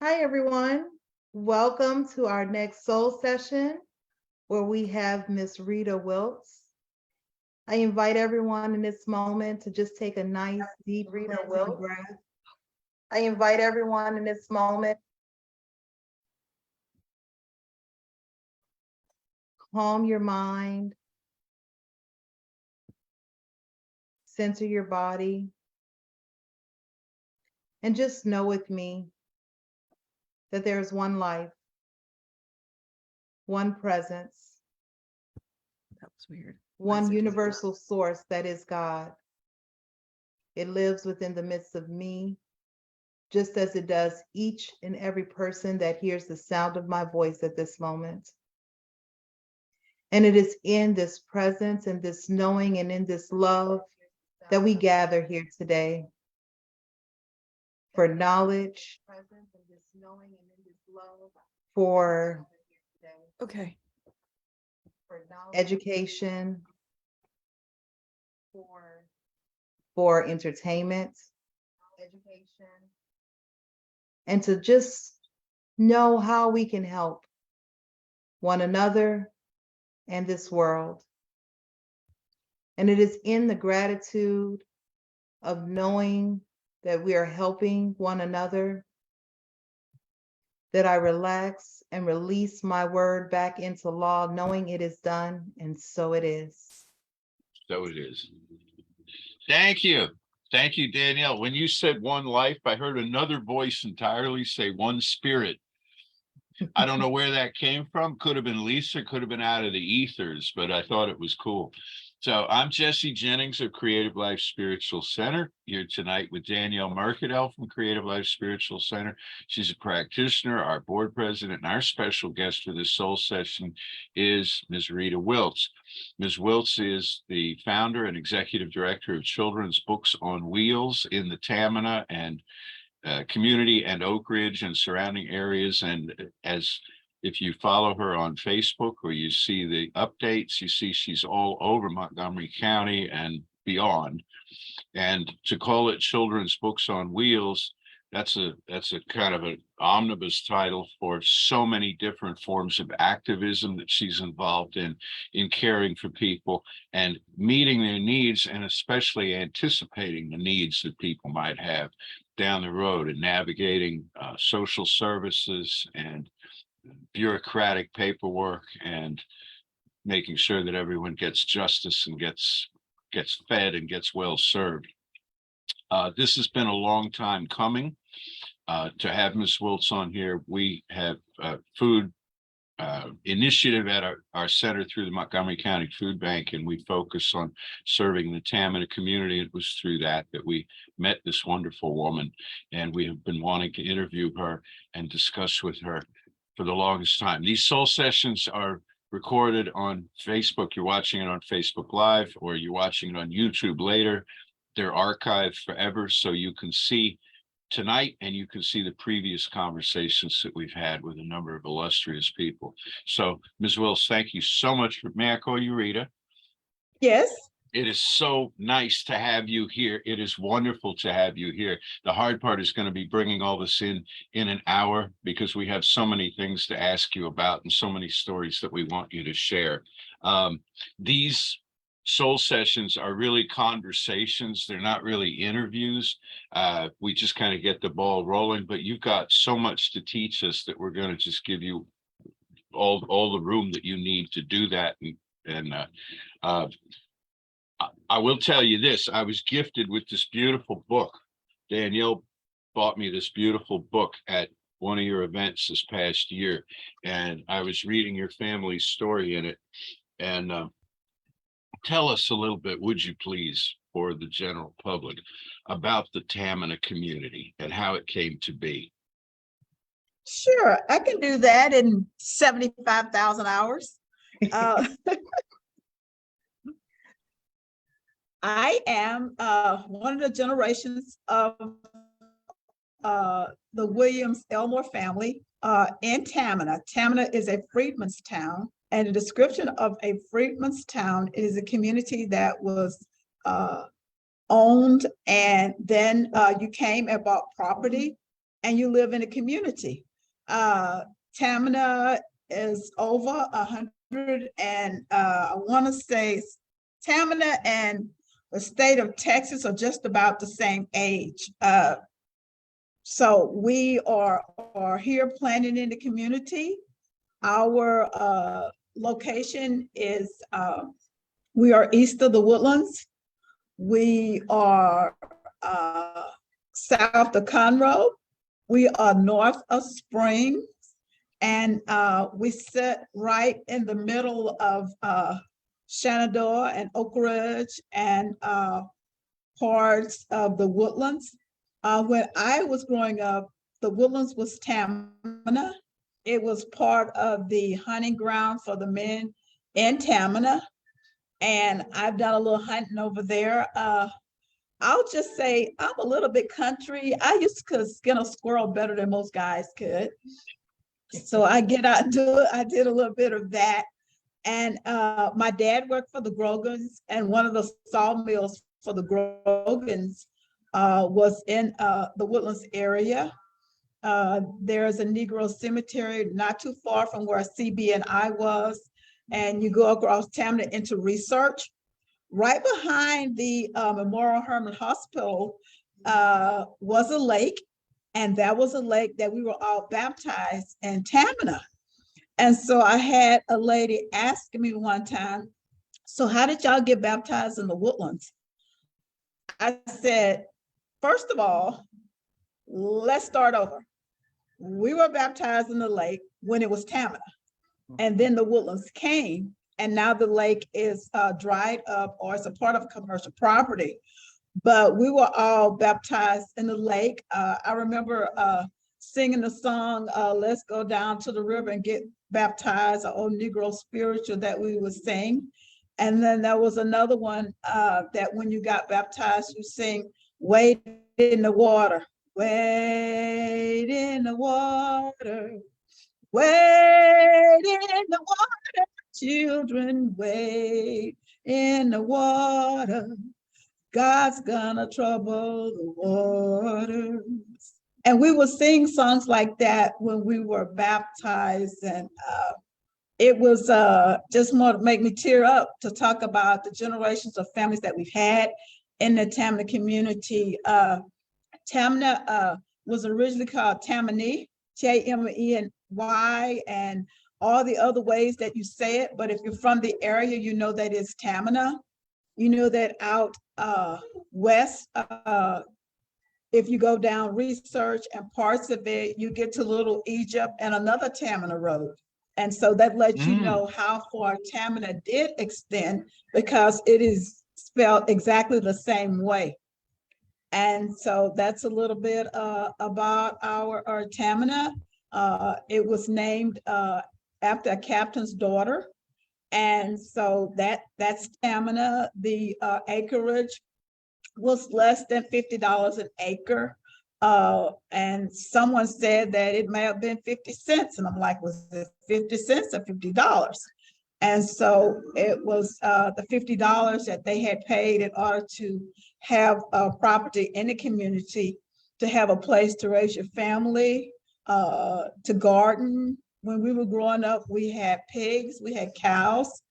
Hi, everyone. Welcome to our next soul session where we have Miss Rita Wiltz. I invite everyone in this moment to just take a nice, deep, cleansing breath. I invite everyone in this moment, calm your mind, center your body, and just know with me that there is one life, one presence, That was weird. one universal source that is God. It lives within the midst of me, just as it does each and every person that hears the sound of my voice at this moment. And it is in this presence and this knowing and in this love that we gather here today for knowledge, for Okay. education, for entertainment, and to just know how we can help one another and this world. And it is in the gratitude of knowing that we are helping one another that I relax and release my word back into law, knowing it is done, and so it is. So it is. Thank you. Thank you, Danielle. When you said one life, I heard another voice entirely say one spirit. I don't know where that came from. Could have been Lisa, could have been out of the ethers, but I thought it was cool. So I'm Jesse Jennings of Creative Life Spiritual Center here tonight with Danielle Mercadel from Creative Life Spiritual Center. She's a practitioner, our board president, and our special guest for this soul session is Ms. Rita Wiltz. Ms. Wiltz is the founder and executive director of Children's Books on Wheels in the Tamina and community and Oak Ridge and surrounding areas. And as if you follow her on Facebook or you see the updates, you see she's all over Montgomery County and beyond. And to call it Children's Books on Wheels, that's a kind of an omnibus title for so many different forms of activism that she's involved in caring for people and meeting their needs, and especially anticipating the needs that people might have down the road, and navigating social services and bureaucratic paperwork and making sure that everyone gets justice and gets fed and gets well served. This has been a long time coming. To have Ms. Wiltz on here, we have food initiative at our center through the Montgomery County Food Bank, and we focus on serving the Tamina community. It was through that we met this wonderful woman, and we have been wanting to interview her and discuss with her for the longest time. These soul sessions are recorded on Facebook. You're watching it on Facebook Live, or you're watching it on YouTube later. They're archived forever, so you can see tonight and you can see the previous conversations that we've had with a number of illustrious people. So, Ms. Wills, thank you so much. May I call you Rita? Yes. It is so nice to have you here. It is wonderful to have you here. The hard part is going to be bringing all this in an hour, because we have so many things to ask you about and so many stories that we want you to share. These soul sessions are really conversations. They're not really interviews. We just kind of get the ball rolling, but you've got so much to teach us that we're going to just give you all the room that you need to do that. And I will tell you this, I was gifted with this beautiful book. Danielle bought me this beautiful book at one of your events this past year, and I was reading your family's story in it. And tell us a little bit, would you please, for the general public, about the Tamina community and how it came to be? Sure, I can do that in 75,000 hours. I am one of the generations of the Williams Elmore family in Tamina. Tamina is a freedman's town, and the description of a freedman's town is a community that was owned, and then you came and bought property and you live in a community. Tamina is over 100, and I want to say Tamina and the state of Texas are just about the same age. So we are here planning in the community. Our location is, we are east of the Woodlands. We are south of Conroe. We are north of Spring. And we sit right in the middle of Shenandoah and Oak Ridge and parts of the Woodlands. When I was growing up, the Woodlands was Tamina. It was part of the hunting ground for the men in Tamina. And I've done a little hunting over there. I'll just say I'm a little bit country. I used to skin a squirrel better than most guys could. So I get out and do it. I did a little bit of that. And my dad worked for the Grogans, and one of the sawmills for the Grogans was in the Woodlands area. There's a Negro cemetery not too far from where CB and I was. And you go across Tamina into Research. Right behind the Memorial Hermann Hospital was a lake. And that was a lake that we were all baptized in Tamina. And so I had a lady asking me one time, so how did y'all get baptized in the Woodlands? I said, first of all, let's start over. We were baptized in the lake when it was Tamina. And then the Woodlands came, and now the lake is dried up, or it's a part of commercial property. But we were all baptized in the lake. I remember singing the song, Let's Go Down to the River and Get Baptized, an old Negro spiritual that we would sing. And then there was another one that when you got baptized, you sing, Wade in the water, wade in the water, wade in the water, children, wade in the water. God's gonna trouble the waters. And we would sing songs like that when we were baptized. And it was just more to make me tear up to talk about the generations of families that we've had in the Tamina community. Tamina was originally called Tammany, Tameny, and all the other ways that you say it. But if you're from the area, you know that it's Tamina. You know that out west, if you go down Research and parts of it, you get to Little Egypt and another Tamina Road. And so that lets you know how far Tamina did extend, because it is spelled exactly the same way. And so that's a little bit about our Tamina. It was named after a captain's daughter. And so that's Tamina. The acreage was less than $50 an acre. And someone said that it may have been 50 cents. And I'm like, was it 50 cents or $50? And so it was the $50 that they had paid in order to have a property in the community, to have a place to raise your family, to garden. When we were growing up, we had pigs, we had cows,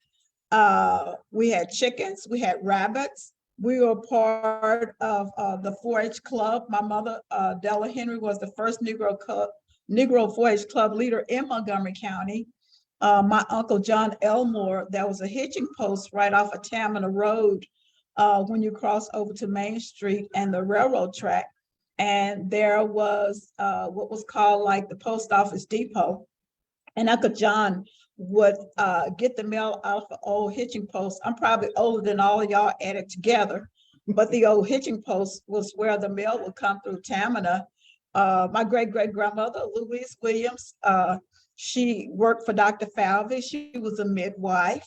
we had chickens, we had rabbits. We were part of the 4-H club. My mother, Della Henry, was the first Negro 4-H club leader in Montgomery County. My uncle John Elmore, there was a hitching post right off of Tamina Road when you cross over to Main Street and the railroad track. And there was what was called like the post office depot. And Uncle John would get the mail out of the old hitching post. I'm probably older than all of y'all added together, but the old hitching post was where the mail would come through Tamina. My great-great-grandmother, Louise Williams, she worked for Dr. Falvey. She was a midwife.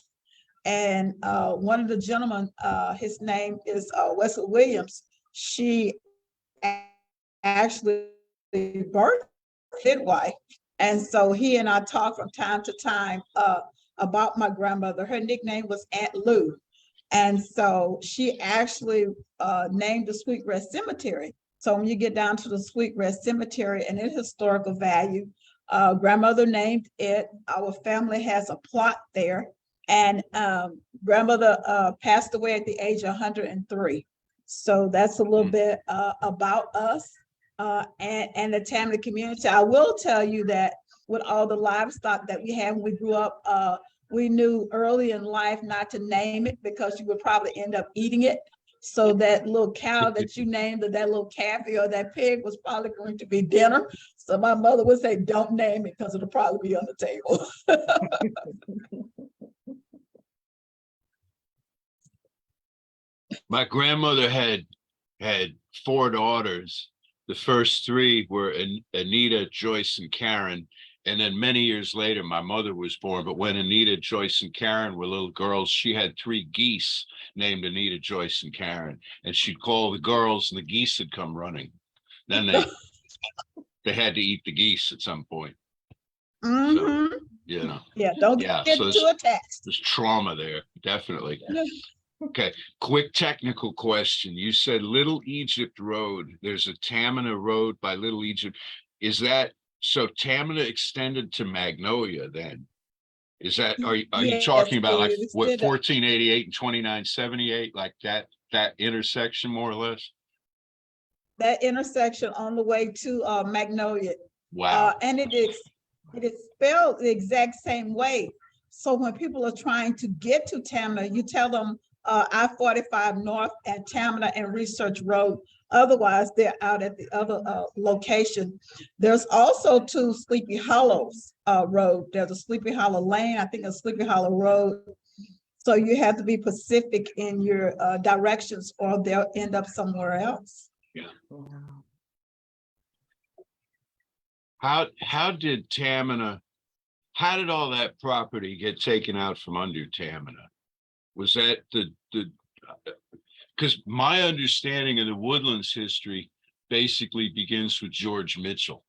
And one of the gentlemen, his name is Wesley Williams. She actually birthed midwife. And so he and I talk from time to time about my grandmother. Her nickname was Aunt Lou. And so she actually named the Sweetgrass Cemetery. So when you get down to the Sweetgrass Cemetery and its historical value, grandmother named it. Our family has a plot there, and grandmother passed away at the age of 103. So that's a little bit about us and the Tammany community. I will tell you that with all the livestock that we had when we grew up, we knew early in life not to name it because you would probably end up eating it. So that little cow that you named, or that little calfie or that pig was probably going to be dinner. So my mother would say, don't name it because it'll probably be on the table. My grandmother had 4 daughters. The first 3 were Anita, Joyce, and Karen. And then many years later, my mother was born. But when Anita, Joyce, and Karen were little girls, she had 3 geese named Anita, Joyce, and Karen. And she'd call the girls, and the geese would come running. Then they had to eat the geese at some point. So, you know. Yeah, don't get too attached. There's trauma there, definitely. Okay, quick technical question. You said Little Egypt Road. There's a Tamina Road by Little Egypt. Is that so? Tamina extended to Magnolia then? Is that are you Yes, talking about like it what extended. 1488 and 2978, like that intersection more or less? That intersection on the way to Magnolia. Wow. And it is spelled the exact same way. So when people are trying to get to Tamina, you tell them I-45 North and Tamina and Research Road. Otherwise, they're out at the other location. There's also 2 Sleepy Hollows Road. There's a Sleepy Hollow Lane, I think a Sleepy Hollow Road. So you have to be specific in your directions or they'll end up somewhere else. Yeah. Wow. How did Tamina, how did all that property get taken out from under Tamina? Was that because my understanding of the Woodlands history basically begins with George Mitchell.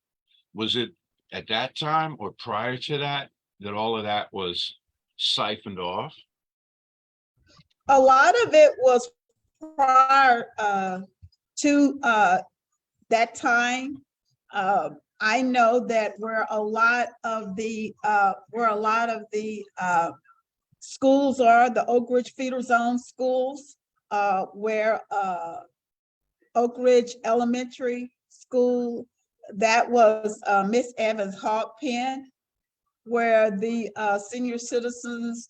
Was it at that time or prior to that all of that was siphoned off? A lot of it was prior to that time. I know that where a lot of the schools are, the Oak Ridge Feeder Zone schools, where Oak Ridge Elementary School, that was Miss Evans' hog pen, where the senior citizens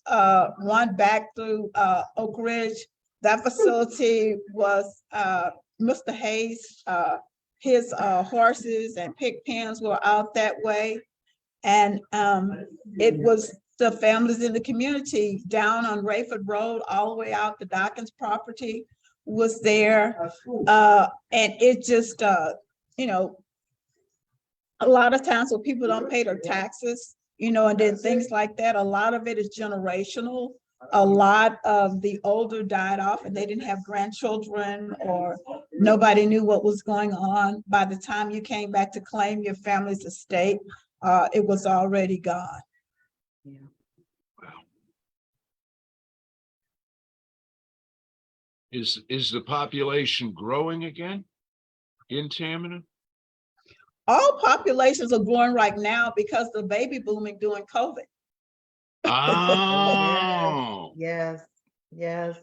went back through Oak Ridge. That facility was Mr. Hayes, his horses and pig pens were out that way. And it was the families in the community down on Rayford Road, all the way out to Dawkins property was there. And it just, you know, a lot of times when people don't pay their taxes, you know, and then things like that, a lot of it is generational. A lot of the older died off and they didn't have grandchildren or nobody knew what was going on. By the time you came back to claim your family's estate, it was already gone. Yeah. Wow. Is the population growing again in Tamina? All populations are growing right now because the baby booming during COVID. Oh. Yes.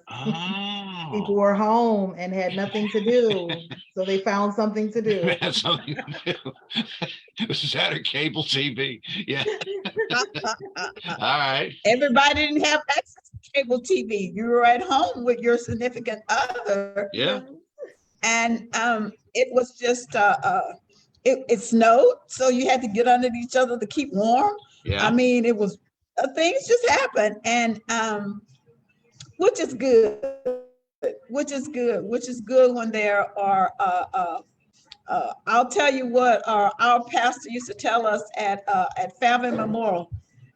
Oh. People were home and had nothing to do, so they found something to do. That's something to do. Is that a cable TV? Yeah. All right. Everybody didn't have access to cable TV. You were at home with your significant other. Yeah. And it was just, it snowed, so you had to get under each other to keep warm. Yeah. I mean, it was, things just happen, and which is good when there are, I'll tell you what our pastor used to tell us at Family Memorial,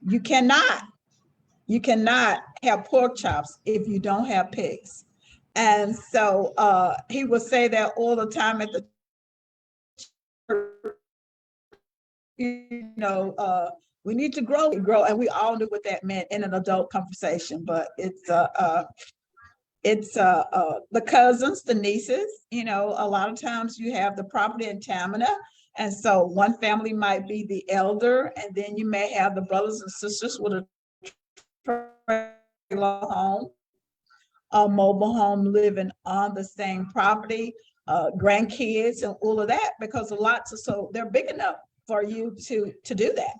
you cannot have pork chops if you don't have pigs. And so he would say that all the time at the church, you know, we need to grow, and we all knew what that meant in an adult conversation, but it's It's the cousins, the nieces. You know, a lot of times you have the property in Tamina, and so one family might be the elder, and then you may have the brothers and sisters with a trailer home, a mobile home, living on the same property, grandkids and all of that, because the lots are so, they're big enough for you to do that.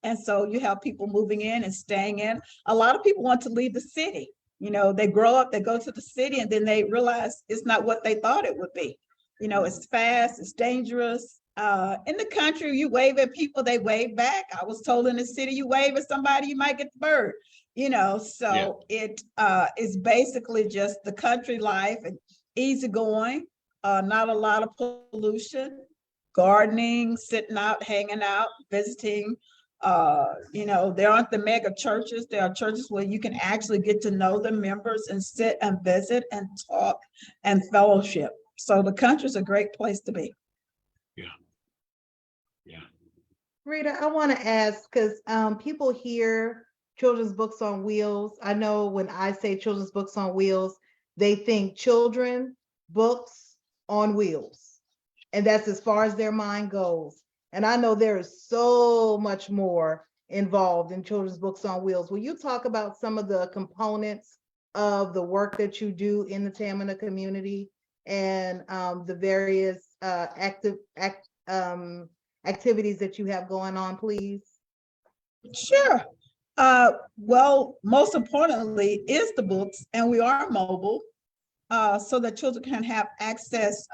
And so you have people moving in and staying in. A lot of people want to leave the city. You know, they grow up, they go to the city, and then they realize it's not what they thought it would be. You know, it's fast, it's dangerous. In the country, you wave at people, they wave back. I was told in the city, you wave at somebody, you might get the bird. You know, so it is basically just the country life and easygoing, not a lot of pollution, gardening, sitting out, hanging out, visiting. You know, there aren't the mega churches. There are churches where you can actually get to know the members and sit and visit and talk and fellowship. So the country's a great place to be. Yeah. Yeah. Rita, I want to ask, because people hear children's books on wheels. I know when I say children's books on wheels, they think children books on wheels. And that's as far as their mind goes. And I know there is so much more involved in children's books on wheels. Will you talk about some of the components of the work that you do in the Tamina community and the various activities that you have going on, please? Sure. Well, most importantly is the books, and we are mobile so that children can have access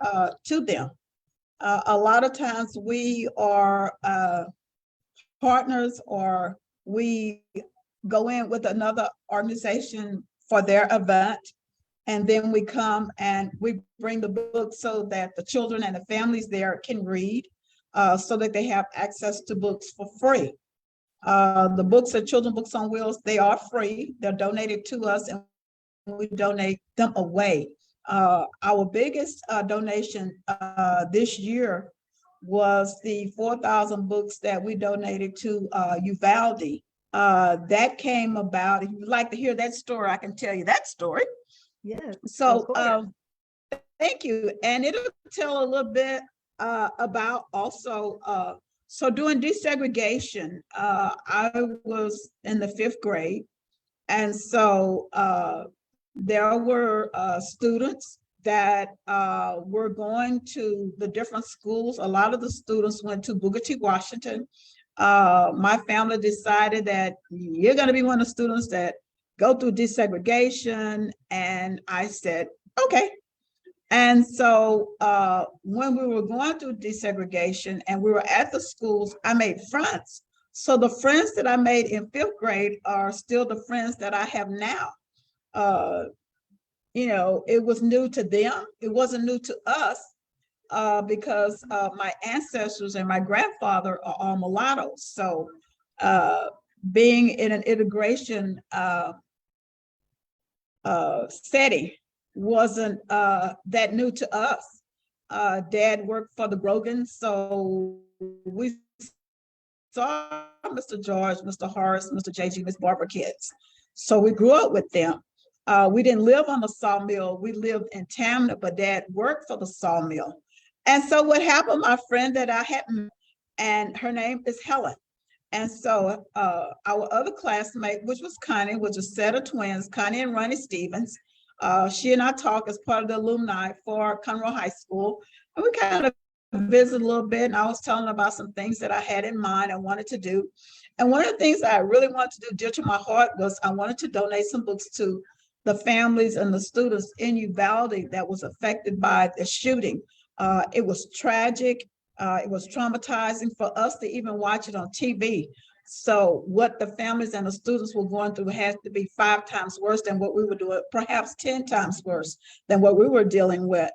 to them. A lot of times we are partners, or we go in with another organization for their event, and then we come and we bring the books so that the children and the families there can read, so that they have access to books for free. The books are Children's Books on Wheels. They are free. They're donated to us, and we donate them away. Our biggest donation this year was the 4,000 books that we donated to Uvalde. That came about. If you'd like to hear that story, I can tell you that story. Yes. So thank you. And it'll tell a little bit about also, so doing desegregation, I was in the 5th grade. And so there were students that were going to the different schools. A lot of the students went to Booker T. Washington. My family decided that you're going to be one of the students that go through desegregation. And I said, okay. And so when we were going through desegregation and we were at the schools, I made friends. So the friends that I made in 5th grade are still the friends that I have now. You know, it was new to them. It wasn't new to us because my ancestors and my grandfather are all mulattoes. So being in an integration setting wasn't that new to us. Dad worked for the Grogans, so we saw Mr. George, Mr. Horace, Mr. JG, Miss Barbara kids. So we grew up with them. We didn't live on the sawmill. We lived in Tamina, but Dad worked for the sawmill. And so what happened, my friend that I had, and her name is Helen. And so our other classmate, which was Connie, was a set of twins, Connie and Ronnie Stevens. She and I talk as part of the alumni for Conroe High School. And we kind of visit a little bit, and I was telling her about some things that I had in mind I wanted to do. And one of the things that I really wanted to do, dear to my heart, was I wanted to donate some books to the families and the students in Uvalde that was affected by the shooting. It was tragic. It was traumatizing for us to even watch it on TV. So what the families and the students were going through had to be 5 times worse than what we were doing, perhaps 10 times worse than what we were dealing with.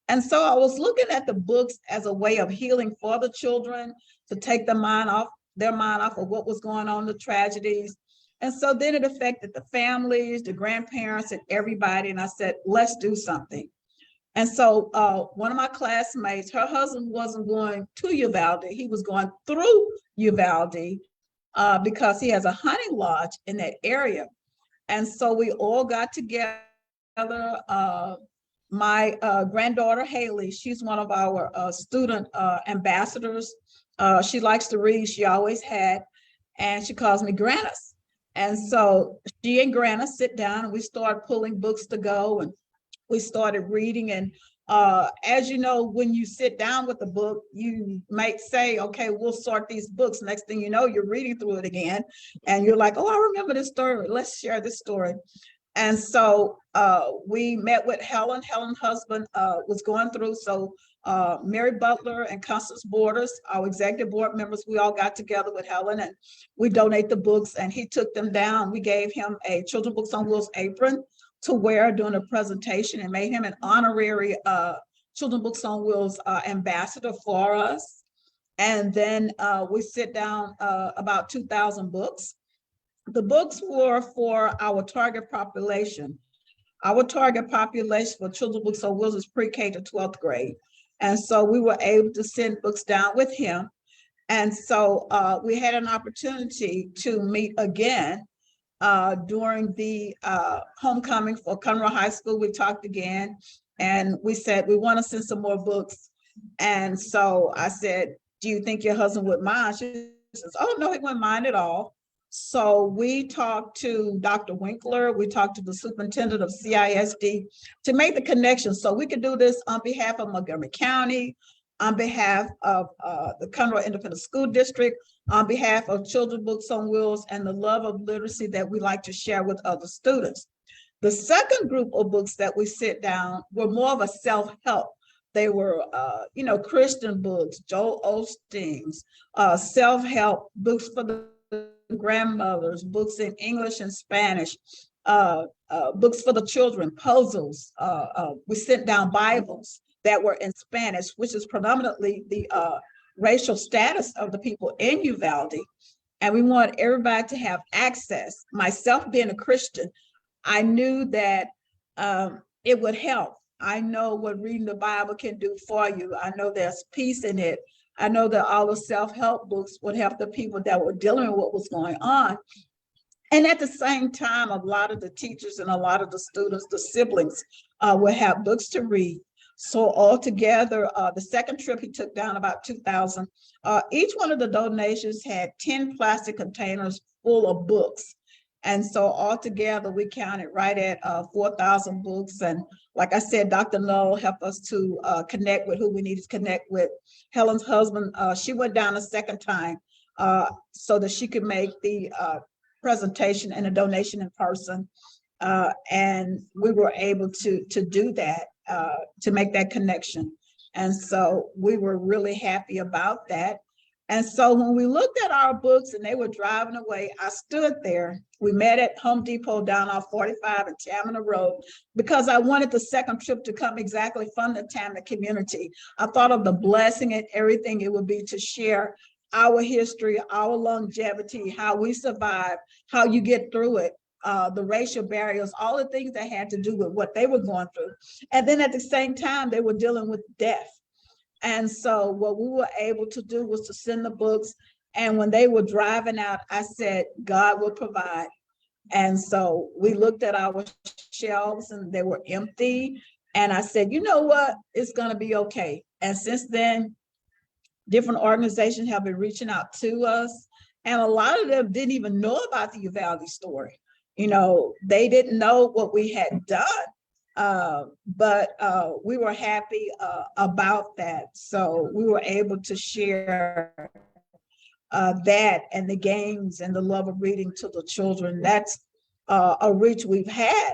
And so I was looking at the books as a way of healing for the children, to take their mind off of what was going on, the tragedies. And so then it affected the families, the grandparents, and everybody. And I said, let's do something. And so one of my classmates, her husband wasn't going to Uvalde. He was going through Uvalde because he has a hunting lodge in that area. And so we all got together My granddaughter Haley, she's one of our student ambassadors. She likes to read. She always had, and she calls me Grannis. And so she and Grannis sit down and we start pulling books to go, and we started reading. And as you know, when you sit down with the book, you might say, okay, we'll sort these books. Next thing you know, you're reading through it again. And you're like, oh, I remember this story. Let's share this story. And so we met with Helen. Helen's husband was going through. So Mary Butler and Constance Borders, our executive board members, we all got together with Helen and we donate the books, and he took them down. We gave him a Children's Books on Wheels apron to wear during a presentation and made him an honorary Children's Books on Wheels ambassador for us. And then we sit down about 2,000 books. The books were for our target population. Our target population for Children's Books on Wheels is pre-K to 12th grade. And so we were able to send books down with him. And so we had an opportunity to meet again during the homecoming for Conroe High School. We talked again and we said, we want to send some more books. And so I said, do you think your husband would mind? She says, oh, no, he wouldn't mind at all. So we talked to Dr. Winkler, we talked to the superintendent of CISD to make the connection so we could do this on behalf of Montgomery County, on behalf of the Conroe Independent School District, on behalf of Children's Books on Wheels and the love of literacy that we like to share with other students. The second group of books that we sit down were more of a self-help. They were, Christian books, Joel Osteen's, self-help books for the grandmothers, books in English and Spanish, books for the children, puzzles. We sent down Bibles that were in Spanish, which is predominantly the racial status of the people in Uvalde. And we want everybody to have access. Myself being a Christian, I knew that it would help. I know what reading the Bible can do for you. I know there's peace in it. I know that all the self-help books would help the people that were dealing with what was going on. And at the same time, a lot of the teachers and a lot of the students, the siblings, will have books to read. So altogether, the second trip, he took down about 2,000. Each one of the donations had 10 plastic containers full of books. And so altogether, we counted right at 4,000 books. And like I said, Dr. Null helped us to connect with who we needed to connect with. Helen's husband, she went down a second time so that she could make the presentation and a donation in person. And we were able to do that, to make that connection. And so we were really happy about that. And so when we looked at our books and they were driving away, I stood there. We met at Home Depot down off 45 and Tamina Road because I wanted the second trip to come exactly from the Tamina community. I thought of the blessing and everything it would be to share our history, our longevity, how we survive, how you get through it, the racial barriers, all the things that had to do with what they were going through. And then at the same time, they were dealing with death. And so what we were able to do was to send the books. And when they were driving out, I said, God will provide. And so we looked at our shelves and they were empty. And I said, you know what? It's going to be okay. And since then, different organizations have been reaching out to us. And a lot of them didn't even know about the Uvalde story. You know, they didn't know what we had done. But we were happy about that. So we were able to share that and the games and the love of reading to the children. That's a reach we've had.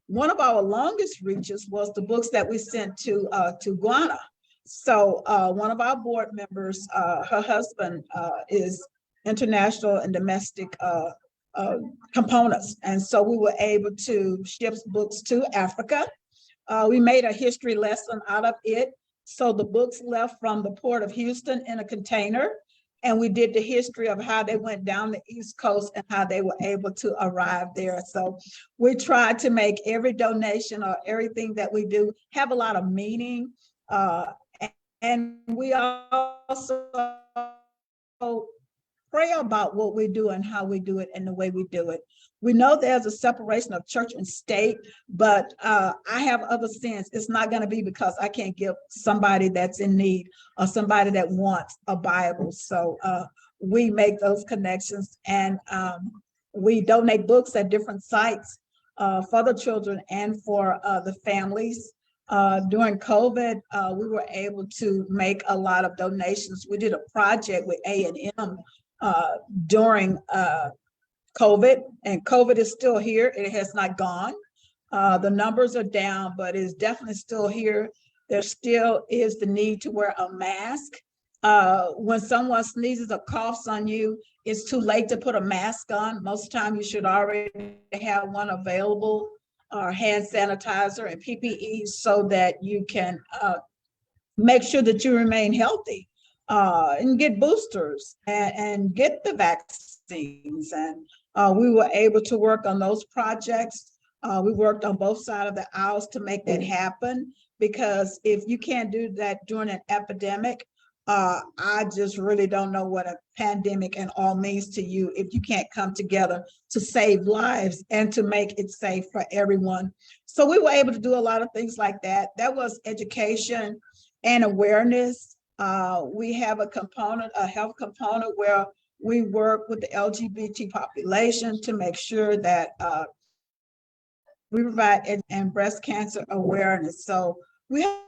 One of our longest reaches was the books that we sent to Ghana. So one of our board members, her husband is international and domestic components. And so we were able to ship books to Africa. We made a history lesson out of it. So the books left from the port of Houston in a container. And we did the history of how they went down the East Coast and how they were able to arrive there. So we tried to make every donation or everything that we do have a lot of meaning. And we also pray about what we do and how we do it and the way we do it. We know there's a separation of church and state, but I have other sins. It's not going to be because I can't give somebody that's in need or somebody that wants a Bible. So we make those connections, and we donate books at different sites for the children and for the families. During COVID, we were able to make a lot of donations. We did a project with A&M during COVID, and COVID is still here. It has not gone. The numbers are down, but it's definitely still here. There still is the need to wear a mask. When someone sneezes or coughs on you, it's too late to put a mask on. Most of the time you should already have one available, or hand sanitizer and PPE, so that you can make sure that you remain healthy and get boosters and get the vaccines. And we were able to work on those projects. We worked on both sides of the aisles to make that happen, because if you can't do that during an epidemic, I just really don't know what a pandemic and all means to you if you can't come together to save lives and to make it safe for everyone. So we were able to do a lot of things like that. That was education and awareness. We have a component, a health component, where we work with the LGBT population to make sure that we provide and breast cancer awareness. So we have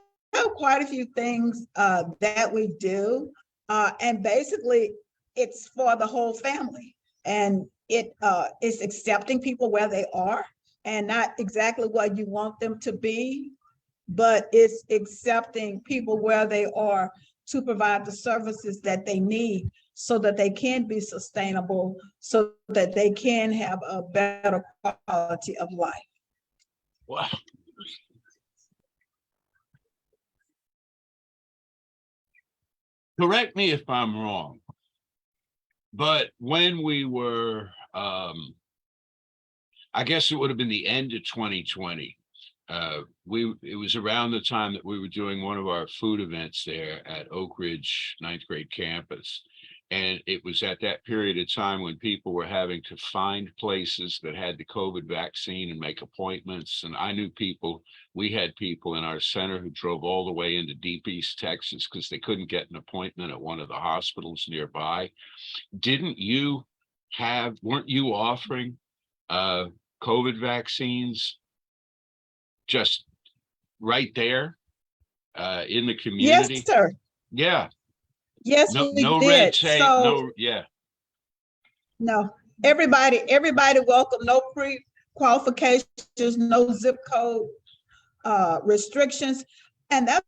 quite a few things that we do, and basically it's for the whole family, and it is accepting people where they are, and not exactly what you want them to be, but it's accepting people where they are to provide the services that they need so that they can be sustainable, so that they can have a better quality of life. Wow. Correct me if I'm wrong, but when we were, I guess it would have been the end of 2020. It was around the time that we were doing one of our food events there at Oak Ridge 9th grade campus. And it was at that period of time when people were having to find places that had the COVID vaccine and make appointments. And I knew people, we had people in our center who drove all the way into deep East Texas because they couldn't get an appointment at one of the hospitals nearby. Weren't you offering COVID vaccines just right there in the community? Yes, sir. Yeah. Yes, No, we no did. red tape. So, no, everybody welcome. No pre-qualifications, no zip code restrictions, and that's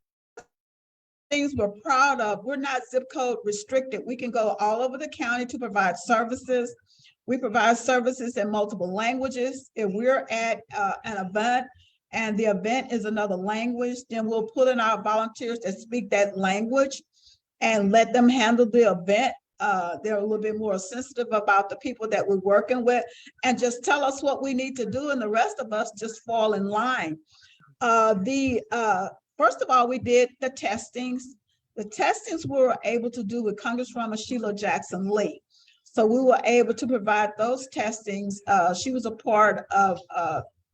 things we're proud of. We're not zip code restricted. We can go all over the county to provide services. We provide services in multiple languages. If we're at an event and the event is another language, then we'll put in our volunteers that speak that language and let them handle the event. They're a little bit more sensitive about the people that we're working with, and just tell us what we need to do, and the rest of us just fall in line. First of all, we did the testings. The testings we were able to do with Congresswoman Sheila Jackson Lee. So we were able to provide those testings. She was a part of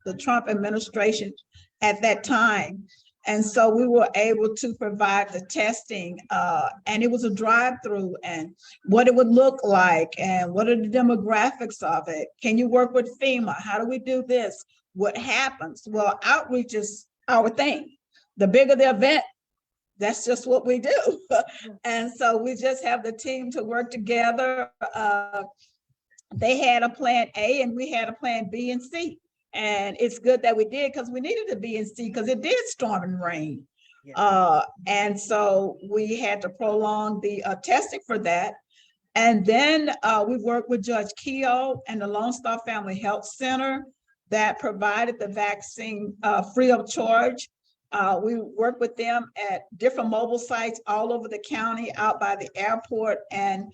the Trump administration at that time. And so we were able to provide the testing, and it was a drive-through, and what it would look like, and what are the demographics of it? Can you work with FEMA? How do we do this? What happens? Well, outreach is our thing. The bigger the event, that's just what we do. And so we just have the team to work together. They had a plan A and we had a plan B and C. And it's good that we did, because we needed a B and C, because it did storm and rain. Yeah. And so we had to prolong the testing for that. And then we worked with Judge Keogh and the Lone Star Family Health Center that provided the vaccine free of charge. We worked with them at different mobile sites all over the county, out by the airport, and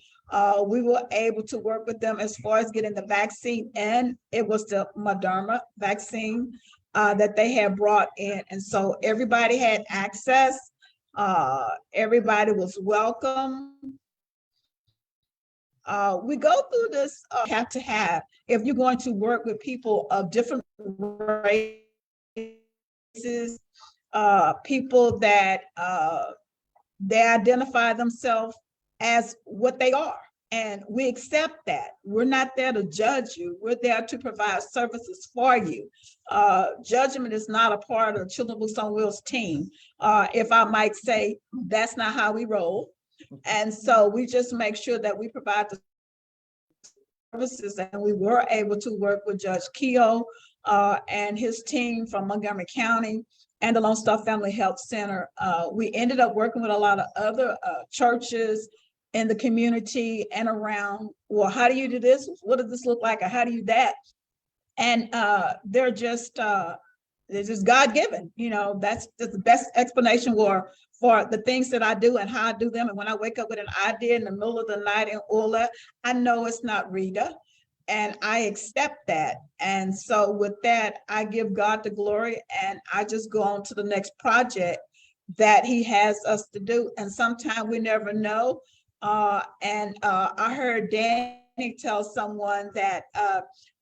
we were able to work with them as far as getting the vaccine in. It was the Moderna vaccine that they had brought in, and so everybody had access. Everybody was welcome. We go through this, have to have, if you're going to work with people of different races, people that they identify themselves as what they are. And we accept that. We're not there to judge you. We're there to provide services for you. Judgment is not a part of Children's Books on Wheels team. If I might say, that's not how we roll. And so we just make sure that we provide the services, and we were able to work with Judge Keogh and his team from Montgomery County and the Lone Star Family Health Center. We ended up working with a lot of other churches in the community and around. Well, how do you do this? What does this look like? Or how do you that? And they're just God-given. You know, that's the best explanation for the things that I do and how I do them. And when I wake up with an idea in the middle of the night and all that, I know it's not Rita, and I accept that. And so with that, I give God the glory, and I just go on to the next project that he has us to do. And sometimes we never know. I heard Danny tell someone that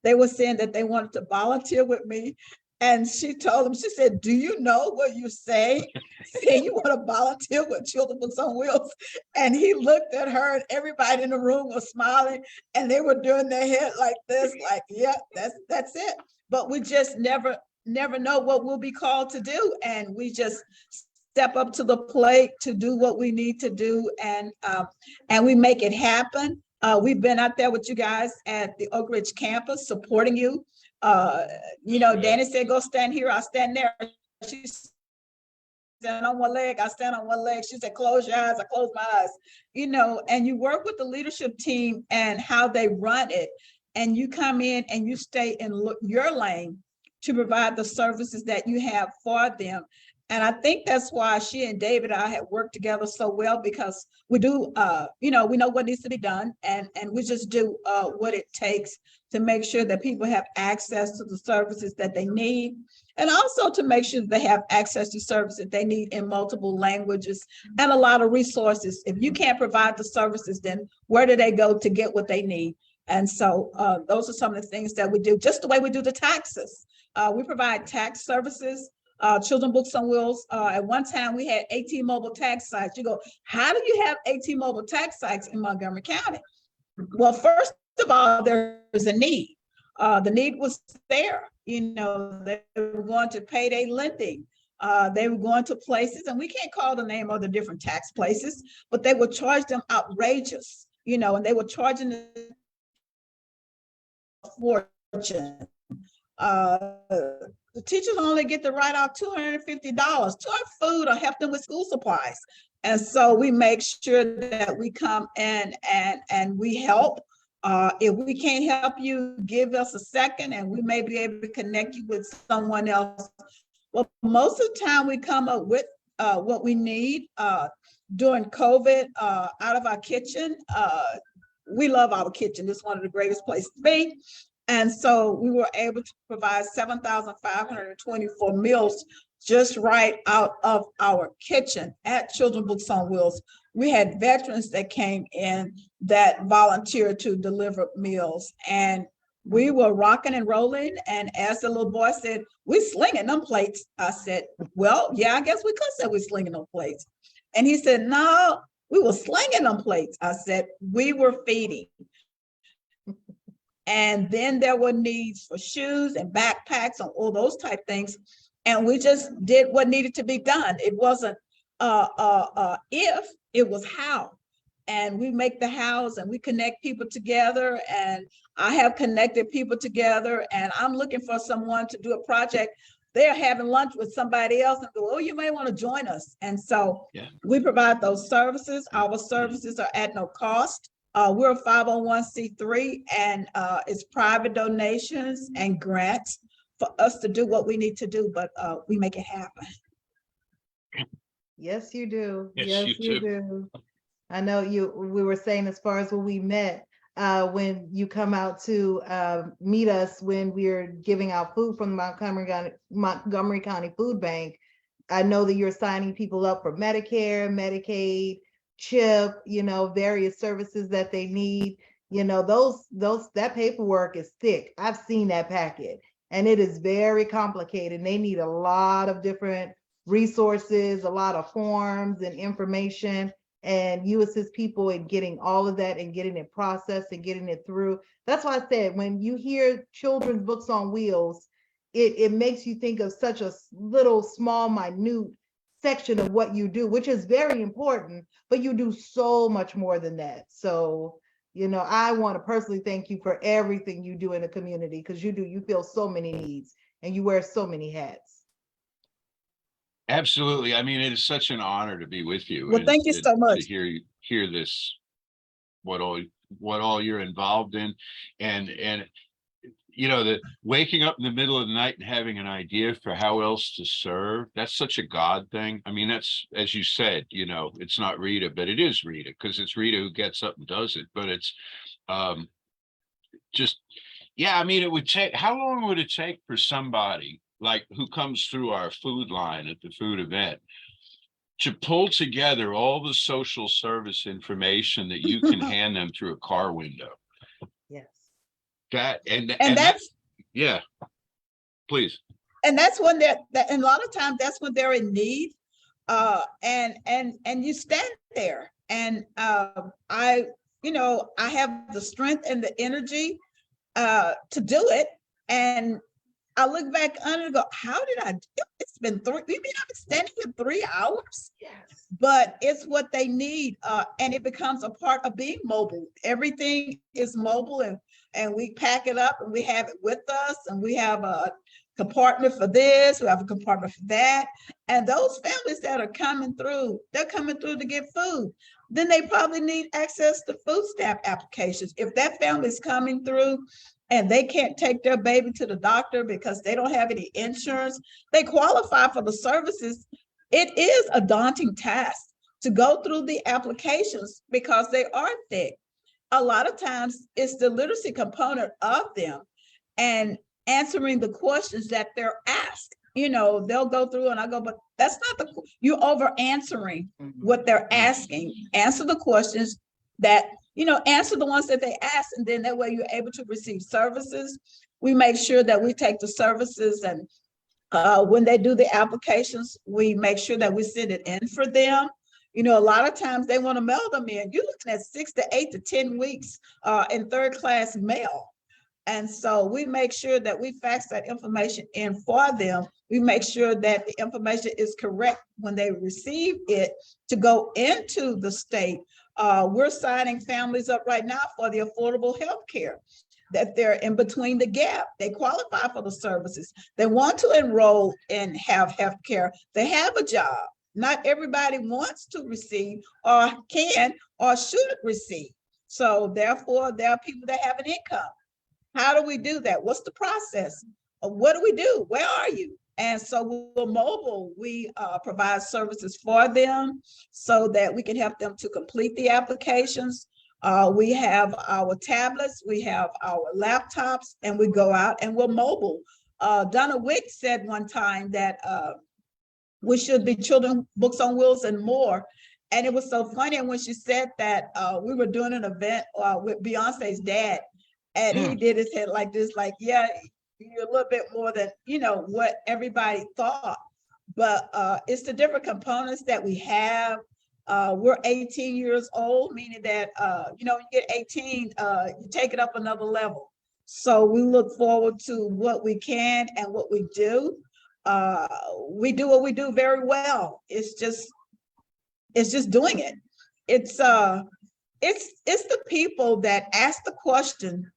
they were saying that they wanted to volunteer with me. And she told him, she said, do you know what you say? Saying you want to volunteer with Children's Books on Wheels. And he looked at her, and everybody in the room was smiling, and they were doing their head like this, like, yeah, that's it. But we just never know what we'll be called to do. And we just step up to the plate to do what we need to do, and we make it happen. We've been out there with you guys at the Oak Ridge campus supporting you. You know, Danny said, go stand here, I'll stand there. She stand on one leg, I stand on one leg. She said, close your eyes, I close my eyes. You know, and you work with the leadership team and how they run it, and you come in and you stay in your lane to provide the services that you have for them. And I think that's why she and David and I have worked together so well, because we do, you know, we know what needs to be done, and we just do what it takes to make sure that people have access to the services that they need, and also to make sure that they have access to services they need in multiple languages and a lot of resources. If you can't provide the services, then where do they go to get what they need? And so those are some of the things that we do, just the way we do the taxes. We provide tax services. Children's Books on Wheels. At one time, we had 18 mobile tax sites. You go, how do you have 18 mobile tax sites in Montgomery County? Well, first of all, there's a need. The need was there. You know, they were going to payday lending. They were going to places, and we can't call the name of the different tax places, but they would charge them outrageous, you know, and they were charging a fortune. The teachers only get to write off $250 toward food or help them with school supplies. And so we make sure that we come in and we help. If we can't help you, give us a second, and we may be able to connect you with someone else. Well, most of the time we come up with what we need. During COVID, out of our kitchen, we love our kitchen. It's one of the greatest places to be. And so we were able to provide 7,524 meals just right out of our kitchen at Children's Books on Wheels. We had veterans that came in that volunteered to deliver meals, and we were rocking and rolling. And as the little boy said, we slinging them plates. I said, well, yeah, I guess we could say we're slinging them plates. And he said, no, we were slinging them plates. I said, we were feeding. And then there were needs for shoes and backpacks and all those type things. And we just did what needed to be done. It wasn't if, it was how. And we make the hows, and we connect people together. And I have connected people together, and I'm looking for someone to do a project. They're having lunch with somebody else and go, oh, you may want to join us. And so we provide those services. Our services are at no cost. We're a 501c3, and it's private donations and grants for us to do what we need to do, but we make it happen. Yes, you do. Yes, you do. I know we were saying, as far as when we met, when you come out to meet us when we're giving out food from the Montgomery County Food Bank, I know that you're signing people up for Medicare, Medicaid, CHIP, you know, various services that they need. You know, that paperwork is thick. I've seen that packet, and it is very complicated. They need a lot of different resources, a lot of forms and information, and you assist people in getting all of that and getting it processed and getting it through. That's why I said, when you hear children's books on wheels, it makes you think of such a little, small, minute section of what you do, which is very important, but you do so much more than that. So, you know, I want to personally thank you for everything you do in the community, because you fill so many needs and you wear so many hats. Absolutely. I mean, it is such an honor to be with you. Well, thank you so much. To hear this, what all you're involved in, and you know, the waking up in the middle of the night and having an idea for how else to serve, that's such a God thing. I mean, that's, as you said, you know, it's not Rita, but it is Rita, because it's Rita who gets up and does it. But it's just, yeah, I mean, it would take, how long would it take for somebody like who comes through our food line at the food event to pull together all the social service information that you can hand them through a car window? Yes. That and that's yeah, please. And that's when that and a lot of times that's when they're in need, and you stand there, and I have the strength and the energy to do it, and I look back under and go, how did I do it? It's been we've been standing here 3 hours. Yes. But it's what they need, and it becomes a part of being mobile. Everything is mobile, and we pack it up and we have it with us, and we have a compartment for this, we have a compartment for that. And those families that are coming through, they're coming through to get food. Then they probably need access to food stamp applications. If that family is coming through and they can't take their baby to the doctor because they don't have any insurance, they qualify for the services. It is a daunting task to go through the applications because they are thick. A lot of times it's the literacy component of them and answering the questions that they're asked. You know, they'll go through and I go, but that's not you're over answering what they're asking. Answer the questions that, answer the ones that they ask, and then that way you're able to receive services. We make sure that we take the services, and when they do the applications, we make sure that we send it in for them. A lot of times they want to mail them in. You're looking at 6 to 8 to 10 weeks in third-class mail. And so we make sure that we fax that information in for them. We make sure that the information is correct when they receive it to go into the state. We're signing families up right now for the affordable health care, that they're in between the gap. They qualify for the services. They want to enroll and have health care. They have a job. Not everybody wants to receive or can or should receive. So therefore, there are people that have an income. How do we do that? What's the process? What do we do? Where are you? And so we're mobile. We provide services for them so that we can help them to complete the applications. We have our tablets, we have our laptops, and we go out and we're mobile. Donna Wick said one time that we should be children books on wheels and more. And it was so funny. And when she said that, we were doing an event with Beyonce's dad, and he did his head like this, like, yeah, you're a little bit more than, what everybody thought. But it's the different components that we have. We're 18 years old, meaning that, when you get 18, you take it up another level. So we look forward to what we can and what we do. We do what we do very well. It's just doing it. It's the people that ask the question,